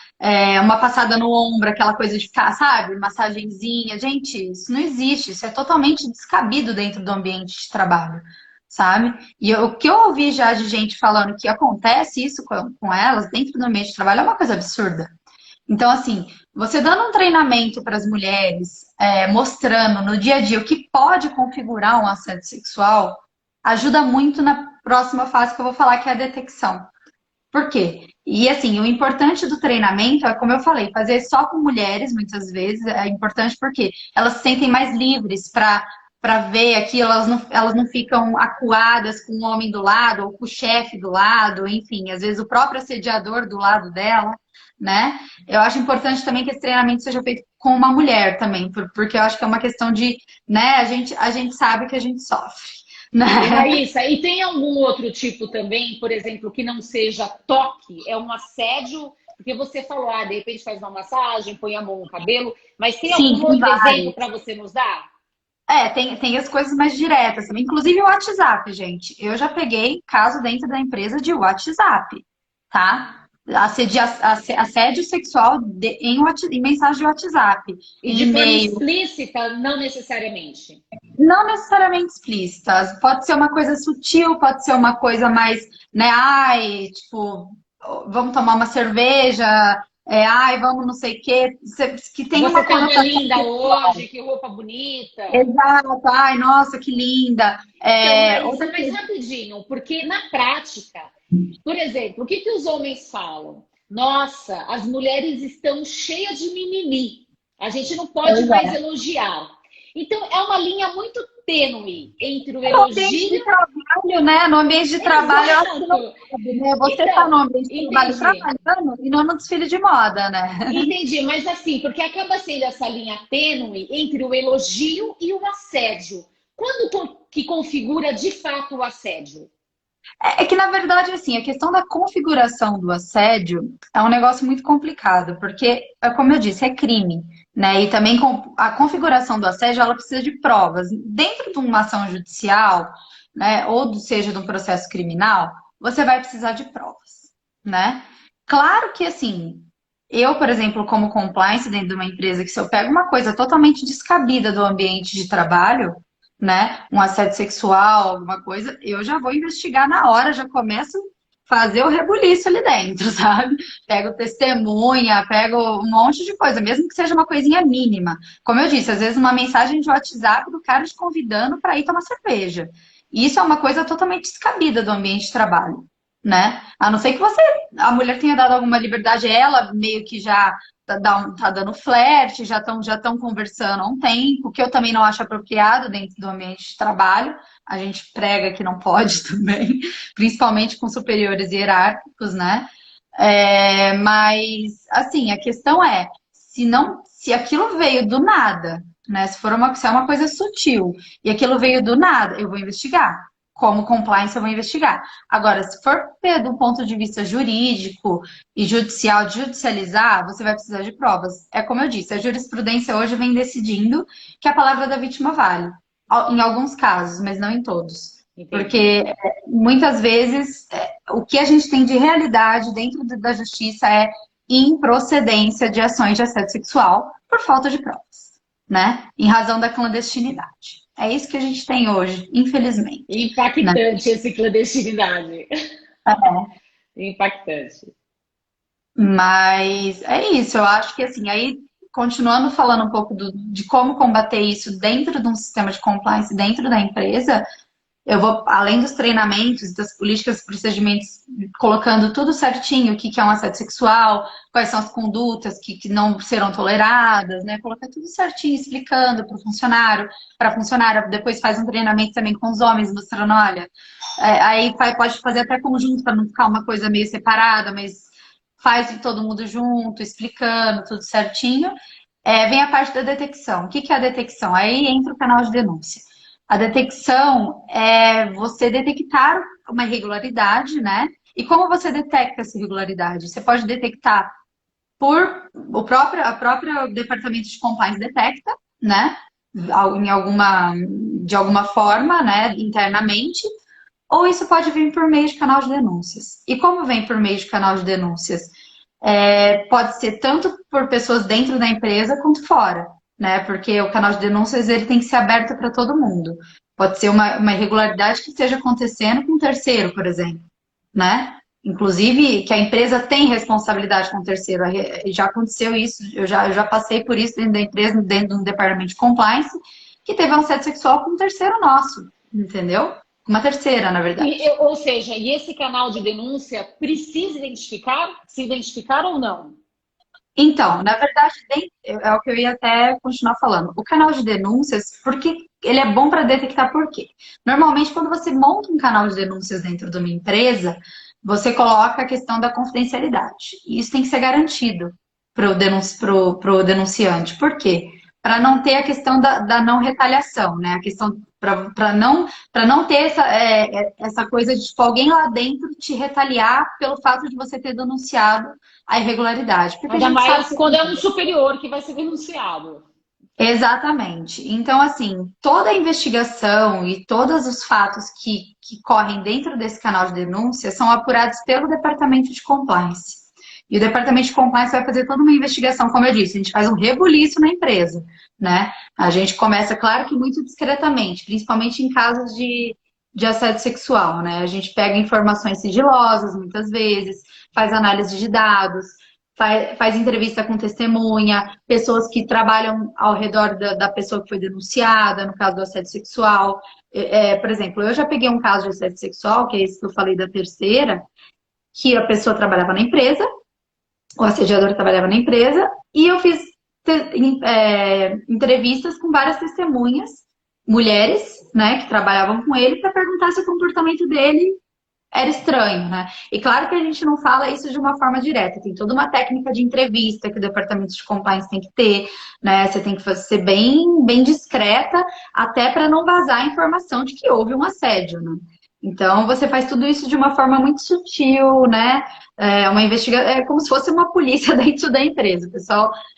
Uma passada no ombro, aquela coisa de ficar, sabe? Massagenzinha. Gente, isso não existe. Isso é totalmente descabido dentro do ambiente de trabalho, sabe? E o que eu ouvi já de gente falando que acontece isso com elas dentro do ambiente de trabalho é uma coisa absurda. Então, assim, você dando um treinamento para as mulheres, mostrando no dia a dia o que pode configurar um assédio sexual, ajuda muito na próxima fase que eu vou falar, que é a detecção. Por quê? E assim, o importante do treinamento é, como eu falei, fazer só com mulheres, muitas vezes, é importante porque elas se sentem mais livres para ver aquilo, elas não ficam acuadas com o homem do lado ou com o chefe do lado, enfim, às vezes o próprio assediador do lado dela, né? Eu acho importante também que esse treinamento seja feito com uma mulher também, porque eu acho que é uma questão de, né, a gente sabe que a gente sofre. Né? Raíssa, e tem algum outro tipo também, por exemplo, que não seja toque, é um assédio, porque você falou, de repente faz uma massagem, põe a mão no cabelo, mas tem algum outro exemplo para você nos dar? Tem as coisas mais diretas também, inclusive o WhatsApp, gente. Eu já peguei caso dentro da empresa de WhatsApp, tá? Assédio sexual em mensagem de WhatsApp. E de forma explícita, não necessariamente. Não necessariamente explícita. Pode ser uma coisa sutil, pode ser uma coisa mais, né? Tipo, vamos tomar uma cerveja, vamos não sei o quê. Que tem você uma conotação linda hoje, que roupa bonita. Exato, nossa, que linda. Mas rapidinho, porque na prática, por exemplo, o que os homens falam? Nossa, as mulheres estão cheias de mimimi. A gente não pode mais elogiar. Então, é uma linha muito tênue entre o elogio... No ambiente de trabalho, né? No ambiente de trabalho, eu acho que não pode, né? Você está no ambiente de trabalho trabalhando e não no desfile de moda, né? Entendi, mas assim, porque acaba sendo essa linha tênue entre o elogio e o assédio. Quando que configura, de fato, o assédio? É que, na verdade, assim, a questão da configuração do assédio é um negócio muito complicado, porque, como eu disse, é crime, né? E também a configuração do assédio, ela precisa de provas. Dentro de uma ação judicial, né, ou seja, de um processo criminal, você vai precisar de provas, né? Claro que, assim, eu, por exemplo, como compliance dentro de uma empresa, que se eu pego uma coisa totalmente descabida do ambiente de trabalho, né, um assédio sexual, alguma coisa, eu já vou investigar na hora, já começo fazer o rebuliço ali dentro, sabe? Pego testemunha, pego um monte de coisa, mesmo que seja uma coisinha mínima. Como eu disse, às vezes uma mensagem de WhatsApp do cara te convidando para ir tomar cerveja. E isso é uma coisa totalmente descabida do ambiente de trabalho, né? A não ser que a mulher tenha dado alguma liberdade, ela meio que já tá dando flerte, já estão conversando há um tempo, que eu também não acho apropriado dentro do ambiente de trabalho. A gente prega que não pode também, principalmente com superiores hierárquicos, né? Mas, assim, a questão é, se aquilo veio do nada, né? Se é uma coisa sutil e aquilo veio do nada, eu vou investigar. Como compliance, eu vou investigar. Agora, se for do ponto de vista jurídico e judicial, de judicializar, você vai precisar de provas. É como eu disse, a jurisprudência hoje vem decidindo que a palavra da vítima vale. Em alguns casos, mas não em todos. Entendi. Porque muitas vezes o que a gente tem de realidade dentro da justiça é improcedência de ações de assédio sexual por falta de provas, né? Em razão da clandestinidade. É isso que a gente tem hoje, infelizmente. Impactante esse clandestinidade. Impactante. Mas é isso, eu acho que assim, aí continuando falando um pouco de como combater isso dentro de um sistema de compliance dentro da empresa, eu vou, além dos treinamentos, das políticas, procedimentos, colocando tudo certinho, o que é um assédio sexual, quais são as condutas que não serão toleradas, né? Colocar tudo certinho, explicando para a funcionária, depois faz um treinamento também com os homens, mostrando, olha, aí pode fazer até conjunto, para não ficar uma coisa meio separada, mas faz todo mundo junto, explicando tudo certinho. Vem a parte da detecção. O que é a detecção? Aí entra o canal de denúncia. A detecção é você detectar uma irregularidade, né? E como você detecta essa irregularidade? Você pode detectar a própria departamento de compliance detecta, né? De alguma forma, né? Internamente. Ou isso pode vir por meio de canal de denúncias. E como vem por meio de canal de denúncias? Pode ser tanto por pessoas dentro da empresa quanto fora, né? Porque o canal de denúncias ele tem que ser aberto para todo mundo. Pode ser uma irregularidade que esteja acontecendo com um terceiro, por exemplo, né? Inclusive, que a empresa tem responsabilidade com o terceiro. Já aconteceu isso, eu já passei por isso dentro da empresa, dentro de um departamento de compliance, que teve um assédio sexual com um terceiro nosso, entendeu? Uma terceira, na verdade. Ou seja, e esse canal de denúncia precisa se identificar ou não? Então, na verdade, é o que eu ia até continuar falando. O canal de denúncias, porque ele é bom para detectar por quê? Normalmente, quando você monta um canal de denúncias dentro de uma empresa, você coloca a questão da confidencialidade. E isso tem que ser garantido para o denunciante. Por quê? Para não ter a questão da não retaliação, né? A questão para não ter essa coisa de tipo, alguém lá dentro te retaliar pelo fato de você ter denunciado a irregularidade. Porque Ainda mais quando é um superior que vai ser denunciado. Exatamente. Então, assim, toda a investigação e todos os fatos que correm dentro desse canal de denúncia são apurados pelo Departamento de Compliance. E o Departamento de Compliance vai fazer toda uma investigação, como eu disse, a gente faz um rebuliço na empresa, né? A gente começa, claro que muito discretamente, principalmente em casos de assédio sexual, né? A gente pega informações sigilosas, muitas vezes, faz análise de dados, faz entrevista com testemunha, pessoas que trabalham ao redor da pessoa que foi denunciada, no caso do assédio sexual. Por exemplo, eu já peguei um caso de assédio sexual, que é esse que eu falei da terceira, que a pessoa trabalhava na empresa, o assediador trabalhava na empresa, e eu fiz entrevistas com várias testemunhas, mulheres, né, que trabalhavam com ele, para perguntar se o comportamento dele era estranho, né? E claro que a gente não fala isso de uma forma direta, tem toda uma técnica de entrevista que o departamento de compliance tem que ter, né? Você tem que ser bem, bem discreta, até para não vazar a informação de que houve um assédio, né? Então, você faz tudo isso de uma forma muito sutil, né? Uma investigação, é como se fosse uma polícia dentro da empresa.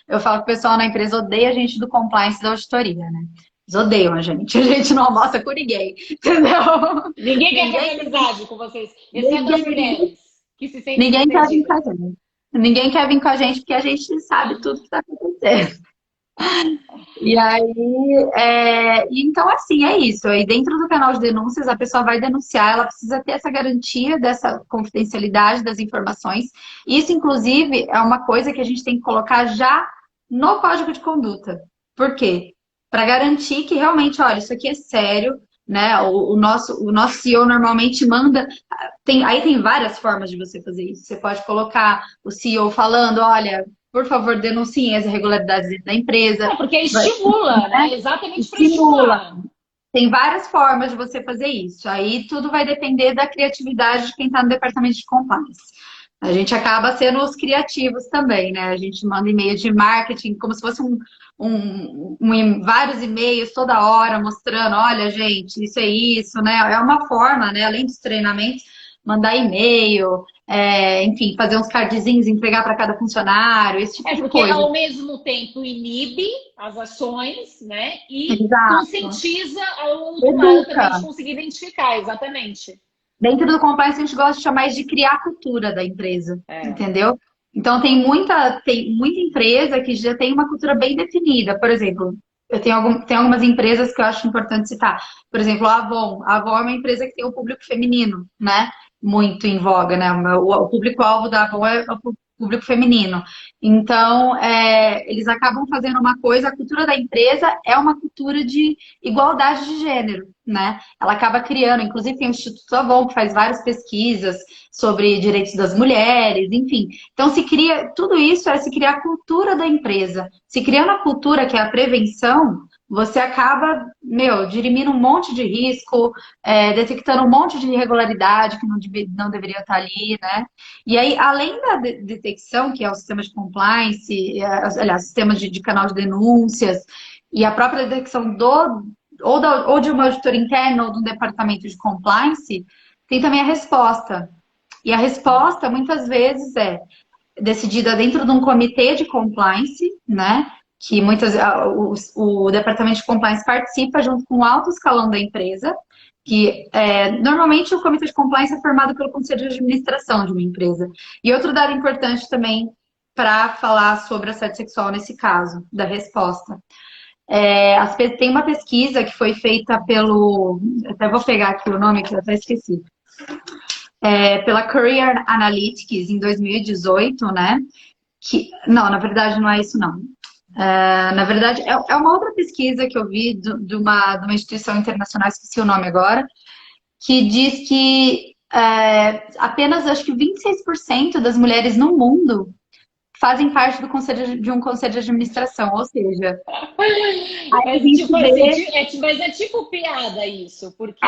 Eu falo que o pessoal na empresa odeia a gente do compliance da auditoria, né? Eles odeiam a gente não almoça com ninguém, entendeu? Ninguém quer fazer amizade com vocês, exceto as mulheres que se sentem Ninguém quer vir protegidas. com a gente. Ninguém quer vir com a gente porque a gente sabe tudo que está acontecendo. E aí, então assim, é isso. Aí dentro do canal de denúncias, a pessoa vai denunciar, ela precisa ter essa garantia dessa confidencialidade das informações. Isso, inclusive, é uma coisa que a gente tem que colocar já no código de conduta. Por quê? Para garantir que realmente, olha, isso aqui é sério, né? O nosso CEO normalmente manda. Aí tem várias formas de você fazer isso. Você pode colocar o CEO falando, olha, por favor, denunciem as irregularidades dentro da empresa. Porque estimula, né? Exatamente para Estimula. estimular. Tem várias formas de você fazer isso. Aí tudo vai depender da criatividade de quem está no departamento de compliance. A gente acaba sendo os criativos também, né? A gente manda e-mail de marketing como se fosse vários e-mails toda hora mostrando, olha, gente, isso é isso, né? É uma forma, né? Além dos treinamentos, mandar e-mail, enfim, fazer uns cardzinhos, entregar para cada funcionário, esse tipo de Porque coisa. ao mesmo tempo inibe as ações, né? E Exato. conscientiza ao outro lado também de conseguir identificar, exatamente. Dentro do compliance, a gente gosta de chamar de criar a cultura da empresa, entendeu? Então, tem muita empresa que já tem uma cultura bem definida. Por exemplo, tem algumas empresas que eu acho importante citar. Por exemplo, a Avon. A Avon é uma empresa que tem o público feminino, né? Muito em voga, né? O público-alvo da Avon é o público feminino. Então, eles acabam fazendo uma coisa, a cultura da empresa é uma cultura de igualdade de gênero, né? Ela acaba criando, inclusive tem o Instituto Avon que faz várias pesquisas sobre direitos das mulheres, enfim. Então se cria, tudo isso se criar a cultura da empresa. Se criando a cultura que é a prevenção, você acaba, dirimindo um monte de risco, detectando um monte de irregularidade que não deveria estar ali, né? E aí, além da detecção, que é o sistema de compliance, aliás, sistema de canal de denúncias, e a própria detecção ou de uma auditora interna ou de um departamento de compliance, tem também a resposta. E a resposta, muitas vezes, é decidida dentro de um comitê de compliance, né? Que o departamento de compliance participa junto com o alto escalão da empresa, que normalmente o comitê de compliance é formado pelo conselho de administração de uma empresa. E outro dado importante também para falar sobre assédio sexual nesse caso, da resposta. Tem uma pesquisa que foi feita até vou pegar aqui o nome que eu até esqueci. Pela Career Analytics em 2018, né? Não, na verdade não é isso não. Na verdade, é uma outra pesquisa que eu vi de uma instituição internacional, esqueci o nome agora, que diz que apenas, acho que 26% das mulheres no mundo fazem parte de um conselho de administração, ou seja... Mas é tipo piada isso, porque...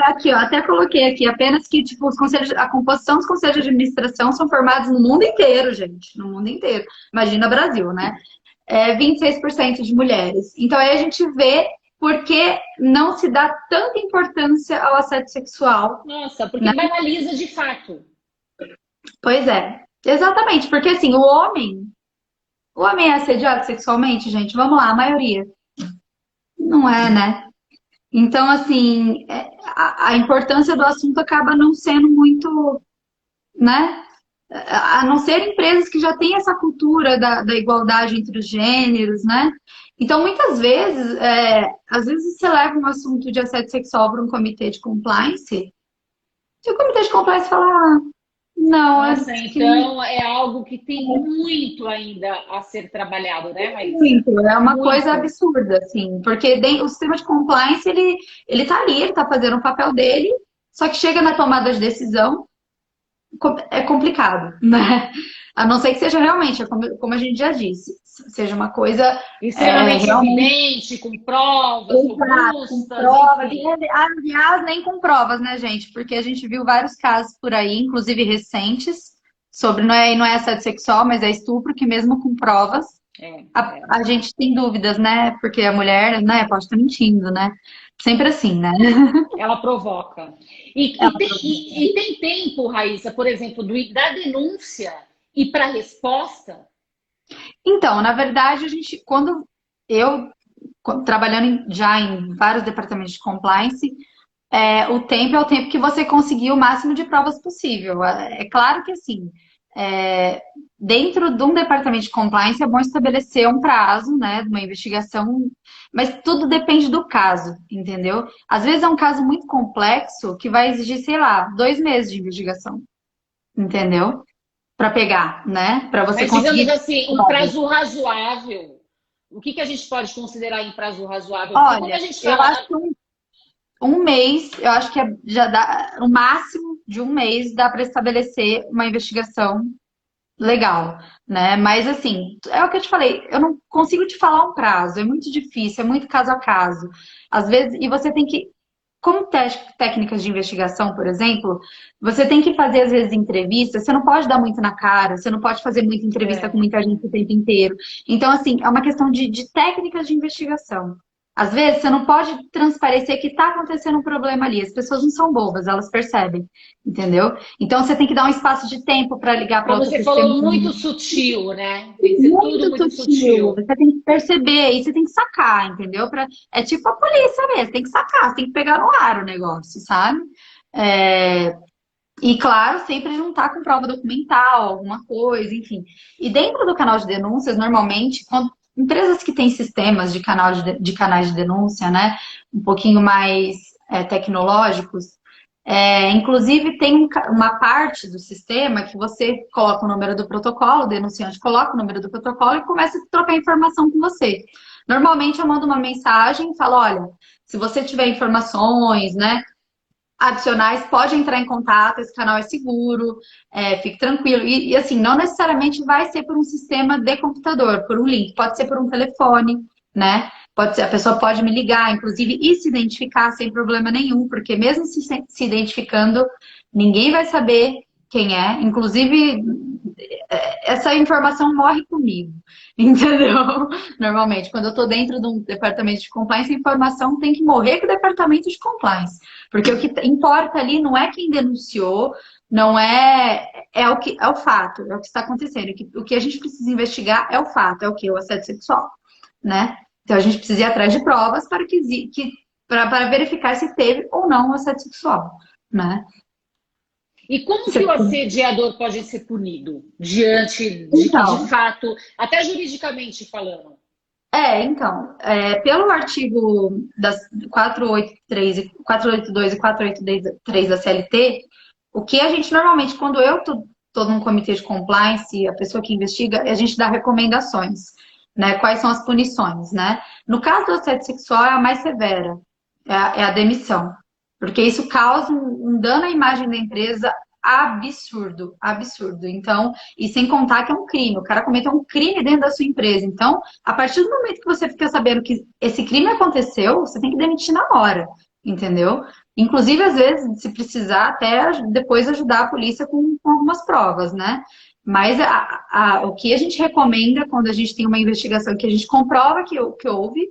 Aqui, ó, até coloquei aqui, apenas que tipo, a composição dos conselhos de administração são formados no mundo inteiro, gente, no mundo inteiro. Imagina Brasil, né? 26% de mulheres. Então aí a gente vê por que não se dá tanta importância ao assédio sexual. Nossa, porque banaliza de fato. Pois é, exatamente, porque assim, o homem é assediado sexualmente, gente? Vamos lá, a maioria. Não é, né? Então, assim, a importância do assunto acaba não sendo muito, né? A não ser empresas que já têm essa cultura da igualdade entre os gêneros, né? Então, muitas vezes, às vezes você leva um assunto de assédio sexual para um comitê de compliance, e o comitê de compliance fala, não, Nossa, então é algo que tem muito ainda a ser trabalhado, né, Raíssa? Muito, é uma coisa absurda, assim, porque o sistema de compliance, ele tá ali, ele tá fazendo o papel dele, só que chega na tomada de decisão, é complicado, né? A não ser que seja realmente, como a gente já disse, seja uma coisa extremamente evidente, com provas, robustas, com provas. Aliás, nem com provas, né, gente? Porque a gente viu vários casos por aí, inclusive recentes, sobre não é assédio sexual, mas é estupro, que mesmo com provas, a gente tem dúvidas, né? Porque a mulher, né, pode estar mentindo, né? Sempre assim, né? Ela provoca. E tem tempo, Raíssa, por exemplo, da denúncia e para a resposta? Então, na verdade, quando eu, trabalhando já em vários departamentos de compliance, o tempo é o tempo que você conseguir o máximo de provas possível. É claro que, assim, dentro de um departamento de compliance é bom estabelecer um prazo, né, de uma investigação, mas tudo depende do caso, entendeu? Às vezes é um caso muito complexo que vai exigir, sei lá, 2 meses de investigação, entendeu? Para pegar, né? Para você Mas, digamos conseguir. assim, um prazo razoável. O que a gente pode considerar em prazo razoável? Porque quando Olha, a gente eu fala. acho que um mês, eu acho que já dá, o máximo de um mês dá para estabelecer uma investigação legal, né? Mas assim, é o que eu te falei, eu não consigo te falar um prazo, é muito difícil, é muito caso a caso. Às vezes, e você tem que, como técnicas de investigação, por exemplo, você tem que fazer às vezes entrevistas, você não pode dar muito na cara, você não pode fazer muita entrevista com É. muita gente o tempo inteiro. Então, assim, é uma questão de técnicas de investigação. Às vezes, você não pode transparecer que está acontecendo um problema ali. As pessoas não são bobas, elas percebem, entendeu? Então, você tem que dar um espaço de tempo para ligar para Como outra você falou, testemunha. muito sutil, né? Tem que ser tudo Muito muito sutil. sutil. Você tem que perceber e você tem que sacar, entendeu? É tipo a polícia mesmo, você tem que sacar, você tem que pegar no ar o negócio, sabe? É, E claro, sempre juntar com prova documental, alguma coisa, enfim. E dentro do canal de denúncias, normalmente, quando empresas que têm sistemas de canais de denúncia, né, um pouquinho mais tecnológicos, inclusive tem uma parte do sistema que você coloca o número do protocolo, o denunciante coloca o número do protocolo e começa a trocar informação com você. Normalmente eu mando uma mensagem e falo, olha, se você tiver informações, né, adicionais, pode entrar em contato, esse canal é seguro, fique tranquilo. E assim, não necessariamente vai ser por um sistema de computador, por um link, pode ser por um telefone, né? Pode ser, a pessoa pode me ligar, inclusive, e se identificar sem problema nenhum, porque mesmo se identificando, ninguém vai saber quem é. Inclusive, essa informação morre comigo, entendeu? Normalmente, quando eu estou dentro de um departamento de compliance, a informação tem que morrer com o departamento de compliance. Porque o que importa ali não é quem denunciou, não é o que é o fato, é o que está acontecendo. O que a gente precisa investigar é o fato, é o que? O assédio sexual, né? Então a gente precisa ir atrás de provas para verificar se teve ou não o assédio sexual, né? E como que o assediador pode ser punido diante de que, de Então, fato, até juridicamente falando? Pelo artigo das 483, 482 e 483 da CLT, o que a gente normalmente, quando eu estou num comitê de compliance, a pessoa que investiga, a gente dá recomendações, né? Quais são as punições, né? No caso do assédio sexual, é a mais severa, é a demissão. Porque isso causa um dano à imagem da empresa absurdo, absurdo. Então, e sem contar que é um crime, o cara cometeu um crime dentro da sua empresa. Então, a partir do momento que você fica sabendo que esse crime aconteceu, você tem que demitir na hora, entendeu? Inclusive, às vezes, se precisar, até depois ajudar a polícia com algumas provas, né? Mas o que a gente recomenda quando a gente tem uma investigação que a gente comprova que houve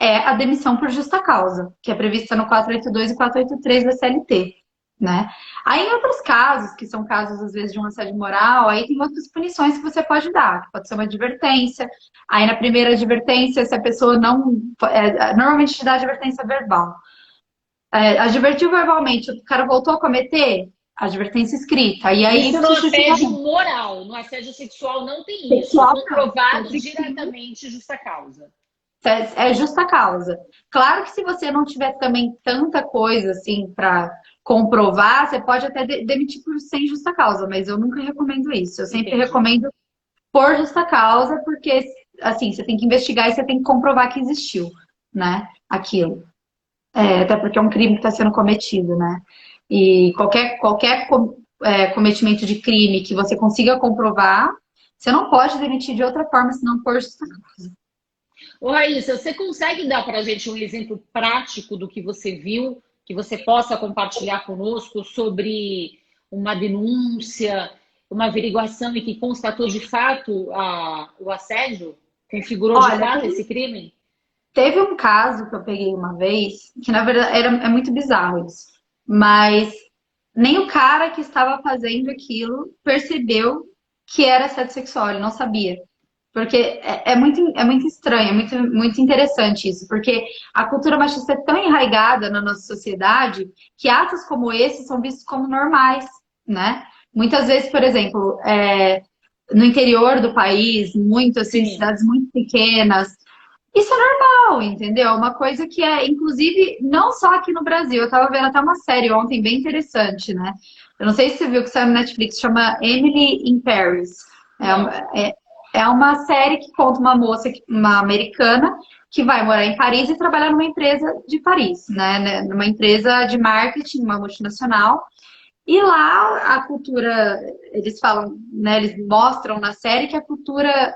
é a demissão por justa causa, que é prevista no 482 e 483 da CLT, né? Aí, em outros casos, que são casos, às vezes, de um assédio moral, aí tem outras punições que você pode dar, que pode ser uma advertência. Aí, na primeira advertência, se a pessoa não... normalmente te dá advertência verbal. Advertiu verbalmente, o cara voltou a cometer, advertência escrita. E aí, Isso no assédio moral, no assédio sexual não tem isso. Sexual, Comprovado não. diretamente justa causa. É justa causa. Claro que se você não tiver também tanta coisa assim para comprovar, você pode até demitir por sem justa causa, mas eu nunca recomendo isso. Eu sempre Entendi. recomendo por justa causa, porque assim, você tem que investigar e você tem que comprovar que existiu, né? Aquilo. Até porque é um crime que está sendo cometido, né? E qualquer cometimento de crime que você consiga comprovar, você não pode demitir de outra forma, senão por justa causa. Ô, Raíssa, você consegue dar para a gente um exemplo prático do que você viu, que você possa compartilhar conosco sobre uma denúncia, uma averiguação e que constatou de fato o assédio? Configurou de fato esse crime? Teve um caso que eu peguei uma vez, que na verdade é muito bizarro isso, mas nem o cara que estava fazendo aquilo percebeu que era assédio sexual, ele não sabia. Porque é muito estranho, muito interessante isso, porque a cultura machista é tão enraizada na nossa sociedade que atos como esse são vistos como normais, né? Muitas vezes, por exemplo, no interior do país, muito assim, Sim. cidades muito pequenas, isso é normal, entendeu? Uma coisa que é, inclusive, não só aqui no Brasil. Eu tava vendo até uma série ontem bem interessante, né? Eu não sei se você viu que saiu no Netflix, chama Emily in Paris. É uma, Não. é uma série que conta uma moça, uma americana, que vai morar em Paris e trabalhar numa empresa de Paris, né? Numa empresa de marketing, uma multinacional. E lá a cultura, eles falam, né? Eles mostram na série que a cultura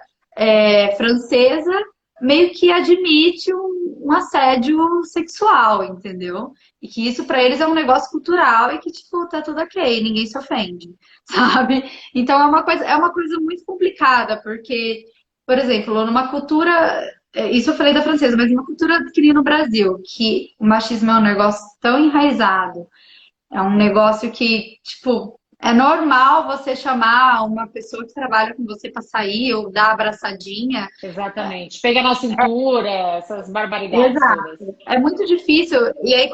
francesa meio que admite um assédio sexual, entendeu? E que isso para eles é um negócio cultural e que, tipo, tá tudo ok, ninguém se ofende, sabe? Então é uma coisa muito complicada, porque, por exemplo, numa cultura, isso eu falei da francesa, mas numa cultura que nem no Brasil, que o machismo é um negócio tão enraizado, é um negócio que, tipo, é normal você chamar uma pessoa que trabalha com você para sair ou dar abraçadinha. Exatamente. Pega na cintura, essas barbaridades todas. Exato. É muito difícil. E aí,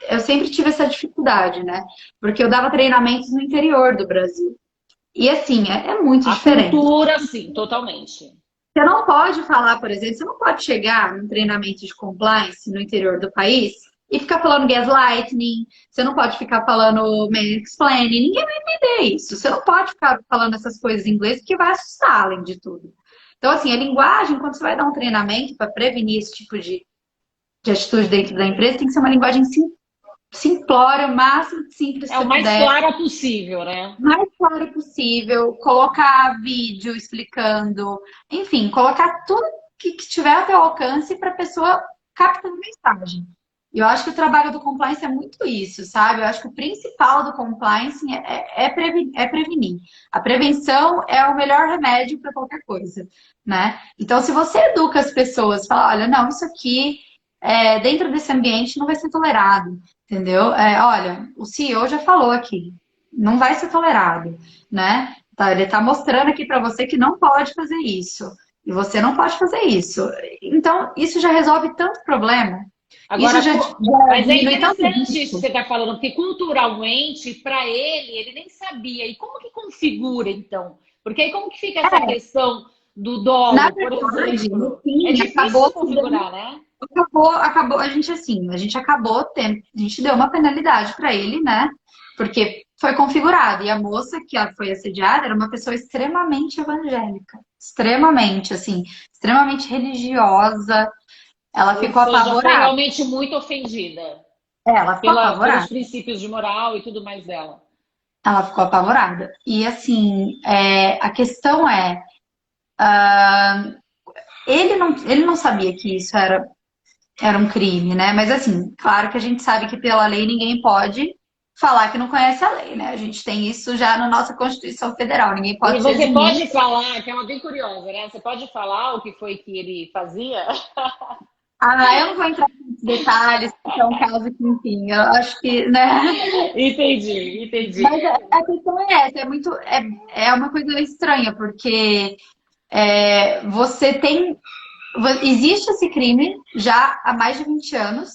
eu sempre tive essa dificuldade, né? Porque eu dava treinamentos no interior do Brasil. E assim, é muito A diferente. cultura, sim, totalmente. Você não pode falar, por exemplo, você não pode chegar num treinamento de compliance no interior do país e ficar falando gaslighting, você não pode ficar falando mansplaining, ninguém vai entender isso. Você não pode ficar falando essas coisas em inglês porque vai assustar, além de tudo. Então, assim, a linguagem, quando você vai dar um treinamento para prevenir esse tipo de atitude dentro da empresa, tem que ser uma linguagem simplória, o máximo de simples que É o você mais puder, clara possível, né? mais claro possível, colocar vídeo explicando, enfim, colocar tudo que tiver ao teu alcance para a pessoa captar a mensagem. E eu acho que o trabalho do compliance é muito isso, sabe? Eu acho que o principal do compliance é prevenir. A prevenção é o melhor remédio para qualquer coisa, né? Então, se você educa as pessoas, fala, olha, não, isso aqui dentro desse ambiente não vai ser tolerado, entendeu? Olha, o CEO já falou aqui, não vai ser tolerado, né? Tá, ele está mostrando aqui para você que não pode fazer isso. E você não pode fazer isso. Então, isso já resolve tanto problema. Isso Agora, já mas é diminui tanto interessante isso que risco. você está falando, porque culturalmente, para ele nem sabia. E como que configura, então? Porque aí como que fica essa questão do Na dolo, por verdade, no exemplo? É fim, difícil configurar, né? acabou, a gente acabou tendo, a gente deu uma penalidade para ele, né? Porque foi configurado. E a moça que foi assediada era uma pessoa extremamente evangélica, extremamente, assim, extremamente religiosa. Ela Ou ficou seja, foi apavorada. realmente muito ofendida Ela ficou pelos apavorada. princípios de moral e tudo mais dela. Ela ficou apavorada. E assim, a questão ele não sabia que isso era um crime, né? Mas assim, claro que a gente sabe que pela lei ninguém pode falar que não conhece a lei, né? A gente tem isso já na nossa Constituição Federal, ninguém E pode se você eximir. pode falar, que é uma bem curiosa, né? Você pode falar o que foi que ele fazia? Ah, eu não vou entrar nesses detalhes, porque é um caso que, enfim, eu acho que, né? Entendi, entendi. Mas a questão é essa, é uma coisa estranha, porque você tem. Existe esse crime já há mais de 20 anos,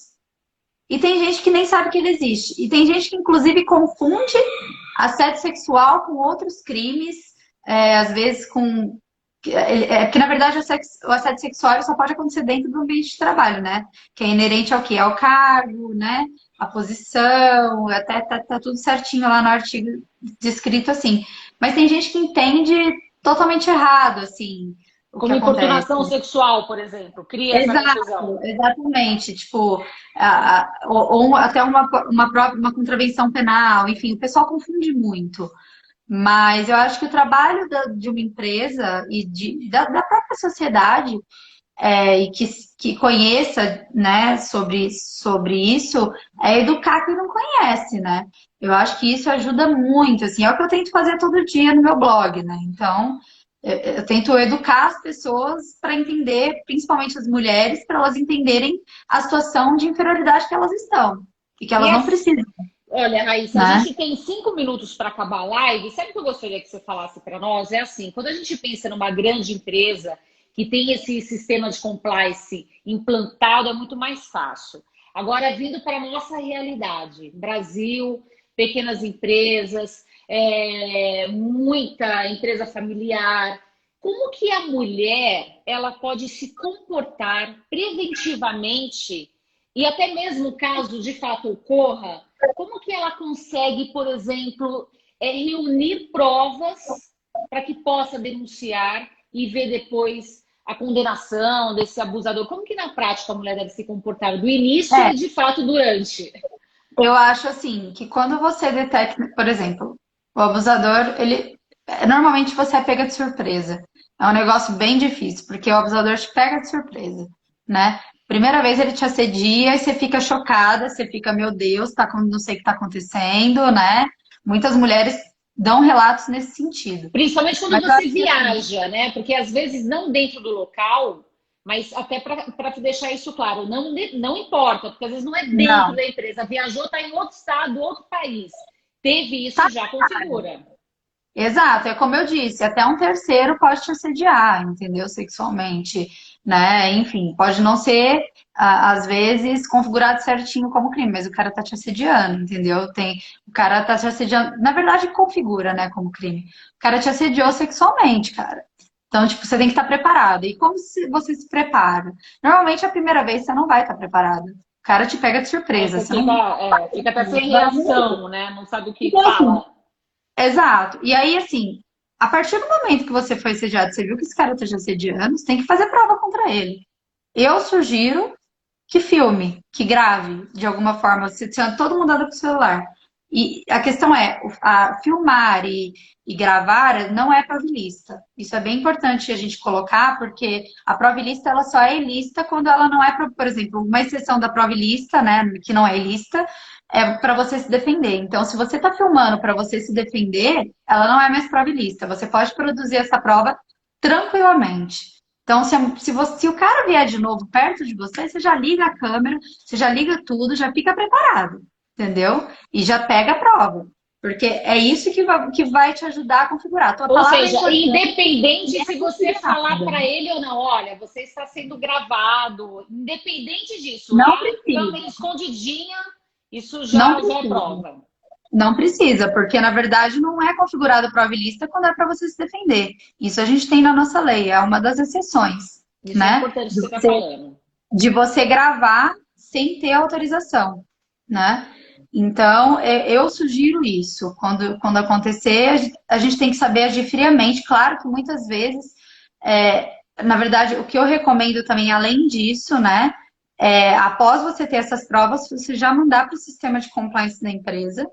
e tem gente que nem sabe que ele existe. E tem gente que, inclusive, confunde assédio sexual com outros crimes, às vezes com. Porque, na verdade, o assédio sexual ele só pode acontecer dentro do ambiente de trabalho, né? Que é inerente ao quê? Ao cargo, né? A posição, até tá tudo certinho lá no artigo descrito assim. Mas tem gente que entende totalmente errado, assim, o que Como acontece. importunação sexual, por exemplo, cria essa confusão. Exato, exatamente. Tipo, ou até uma contravenção penal, enfim, o pessoal confunde muito. Mas eu acho que o trabalho de uma empresa e da própria sociedade e que conheça, né, sobre isso, é educar quem não conhece, né? Eu acho que isso ajuda muito, assim, é o que eu tento fazer todo dia no meu blog, né? Então, eu tento educar as pessoas para entender, principalmente as mulheres, para elas entenderem a situação de inferioridade que elas estão e que E elas não assim, precisam, olha, Raíssa, a né? gente tem 5 minutos para acabar a live. Sabe o que eu gostaria que você falasse para nós? É assim, quando a gente pensa numa grande empresa que tem esse sistema de compliance implantado, é muito mais fácil. Agora, vindo para a nossa realidade, Brasil, pequenas empresas, muita empresa familiar. Como que a mulher ela pode se comportar preventivamente e até mesmo caso de fato ocorra, como que ela consegue, por exemplo, reunir provas para que possa denunciar e ver depois a condenação desse abusador? Como que na prática a mulher deve se comportar do início É, e de fato durante? eu acho assim, que quando você detecta, por exemplo, o abusador, normalmente você é pega de surpresa. É um negócio bem difícil, porque o abusador te pega de surpresa, né? Primeira vez ele te assedia e você fica chocada, você fica, meu Deus, não sei o que está acontecendo, né? Muitas mulheres dão relatos nesse sentido. Principalmente quando Mas eu você acho que assim, viaja, né? Porque às vezes não dentro do local, mas até para deixar isso claro, não importa, porque às vezes não é dentro não, da empresa, viajou, está em outro estado, outro país. Teve tá. isso já configura. Exato, é como eu disse, até um terceiro pode te assediar, entendeu? Sexualmente, né? Enfim, pode não ser, às vezes, configurado certinho como crime, mas o cara tá te assediando, entendeu? O cara tá te assediando, na verdade, configura, né, como crime. O cara te assediou sexualmente, cara. Então, tipo, você tem que estar preparado. E como você se prepara? Normalmente, a primeira vez você não vai estar preparado. O cara te pega de surpresa, Você você não fica até sem vai morrer. reação, né? Não sabe o que Então, assim, fala. exato. E aí, assim, a partir do momento que você foi assediado, você viu que esse cara tá te assediando, você tem que fazer prova contra ele. Eu sugiro que filme, que grave, de alguma forma, se todo mundo anda com o celular. E a questão é, filmar e gravar não é prova ilícita. Isso é bem importante a gente colocar, porque a prova ilícita ela só é ilícita quando ela não é, por exemplo, uma exceção da prova ilícita, né, que não é ilícita, é para você se defender. Então, se você está filmando para você se defender, ela não é mais prova ilícita. Você pode produzir essa prova tranquilamente. Então, se o cara vier de novo perto de você, você já liga a câmera, você já liga tudo, já fica preparado, entendeu? E já pega a prova. Porque é isso que vai te ajudar a configurar. A tua Ou palavra é seja, importante. independente É se você falar configurada. para ele ou não, olha, você está sendo gravado, independente disso, Não lá, câmera precisa. escondidinha, isso Não já é precisa. prova. Não precisa, porque na verdade não é configurada prova ilícita quando é para você se defender. Isso a gente tem na nossa lei, é uma das exceções, Isso é né? importante que você está falando. De você gravar sem ter autorização, né? Então, eu sugiro isso. Quando acontecer, a gente tem que saber agir friamente. Claro que muitas vezes, na verdade, o que eu recomendo também, além disso, né? Após você ter essas provas, você já mandar para o sistema de compliance da empresa,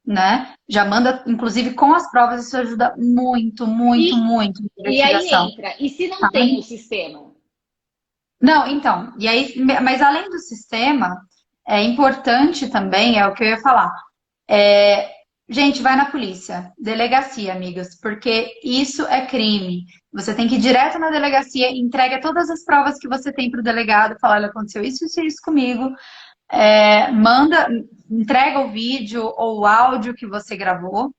né? Já manda, inclusive, com as provas, isso ajuda muito, muito, E, muito na e aí investigação. entra, e se não Tá? tem o sistema? Não, então, e aí, mas além do sistema, é importante também, é o que eu ia falar. É, gente, vai na polícia, delegacia, amigas, porque isso é crime. Você tem que ir direto na delegacia, entrega todas as provas que você tem para o delegado, fala, olha, aconteceu isso comigo. Manda, entrega o vídeo ou o áudio que você gravou,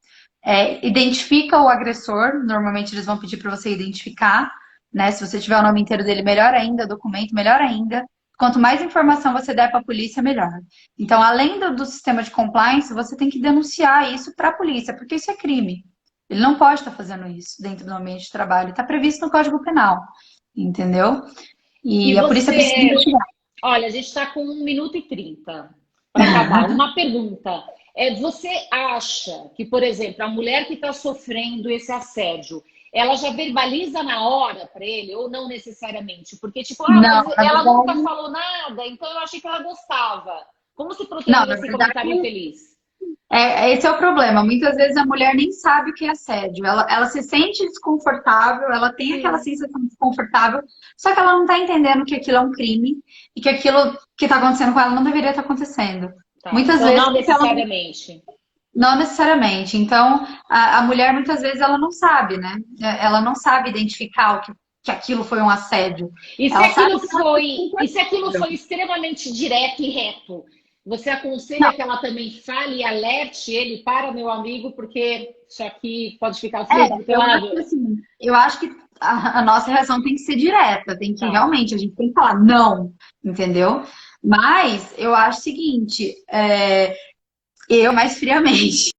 identifica o agressor, normalmente eles vão pedir para você identificar, né? Se você tiver o nome inteiro dele, melhor ainda, documento, melhor ainda. Quanto mais informação você der para a polícia, melhor. Então, além do sistema de compliance, você tem que denunciar isso para a polícia, porque isso é crime. Ele não pode estar fazendo isso dentro do ambiente de trabalho. Está previsto no Código Penal, entendeu? E E a polícia precisa você, investigar. olha, a gente está com 1 minuto e 30 para acabar. Uma pergunta. Você acha que, por exemplo, a mulher que está sofrendo esse assédio, ela já verbaliza na hora para ele ou não necessariamente? Porque, tipo, Não, mas na ela nunca verdade, falou nada, então eu achei que ela gostava. Como se não, proteger na esse comentário verdade, infeliz? esse é o problema. Muitas vezes a mulher nem sabe o que é assédio. Ela se sente desconfortável, ela tem aquela Sim, sensação desconfortável, só que ela não está entendendo que aquilo é um crime e que aquilo que está acontecendo com ela não deveria estar acontecendo. tá. Muitas Então, vezes não porque ela necessariamente. não necessariamente. Então, a mulher muitas vezes ela não sabe, né? Ela não sabe identificar que aquilo foi um assédio. E se Ela sabe aquilo que ela foi, é e se aquilo desconfortável. foi extremamente direto e reto, você Não, aconselha que ela também fale e alerte ele para meu amigo, porque isso aqui pode ficar feio pro teu eu acho lado? que assim, eu acho que a nossa reação tem que ser direta, tem que Tá. realmente, a gente tem que falar não, entendeu? Mas eu acho o seguinte, Eu, mais friamente.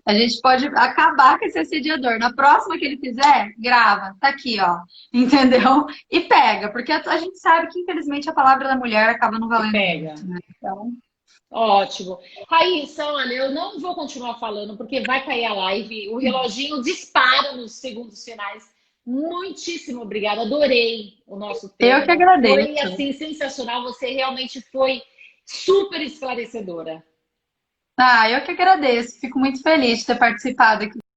A gente pode acabar com esse assediador. Na próxima que ele fizer, grava. Tá aqui, ó. Entendeu? E pega, porque a gente sabe que, infelizmente, a palavra da mulher acaba não valendo Pega. muito, né? Então, Ótimo. Raíssa, olha, eu não vou continuar falando porque vai cair a live. O reloginho dispara nos segundos finais. Muitíssimo obrigada. Adorei o nosso eu que tema. Foi, agradeço. assim, sensacional. Você realmente foi super esclarecedora. Ah, eu que agradeço. Fico muito feliz de ter participado aqui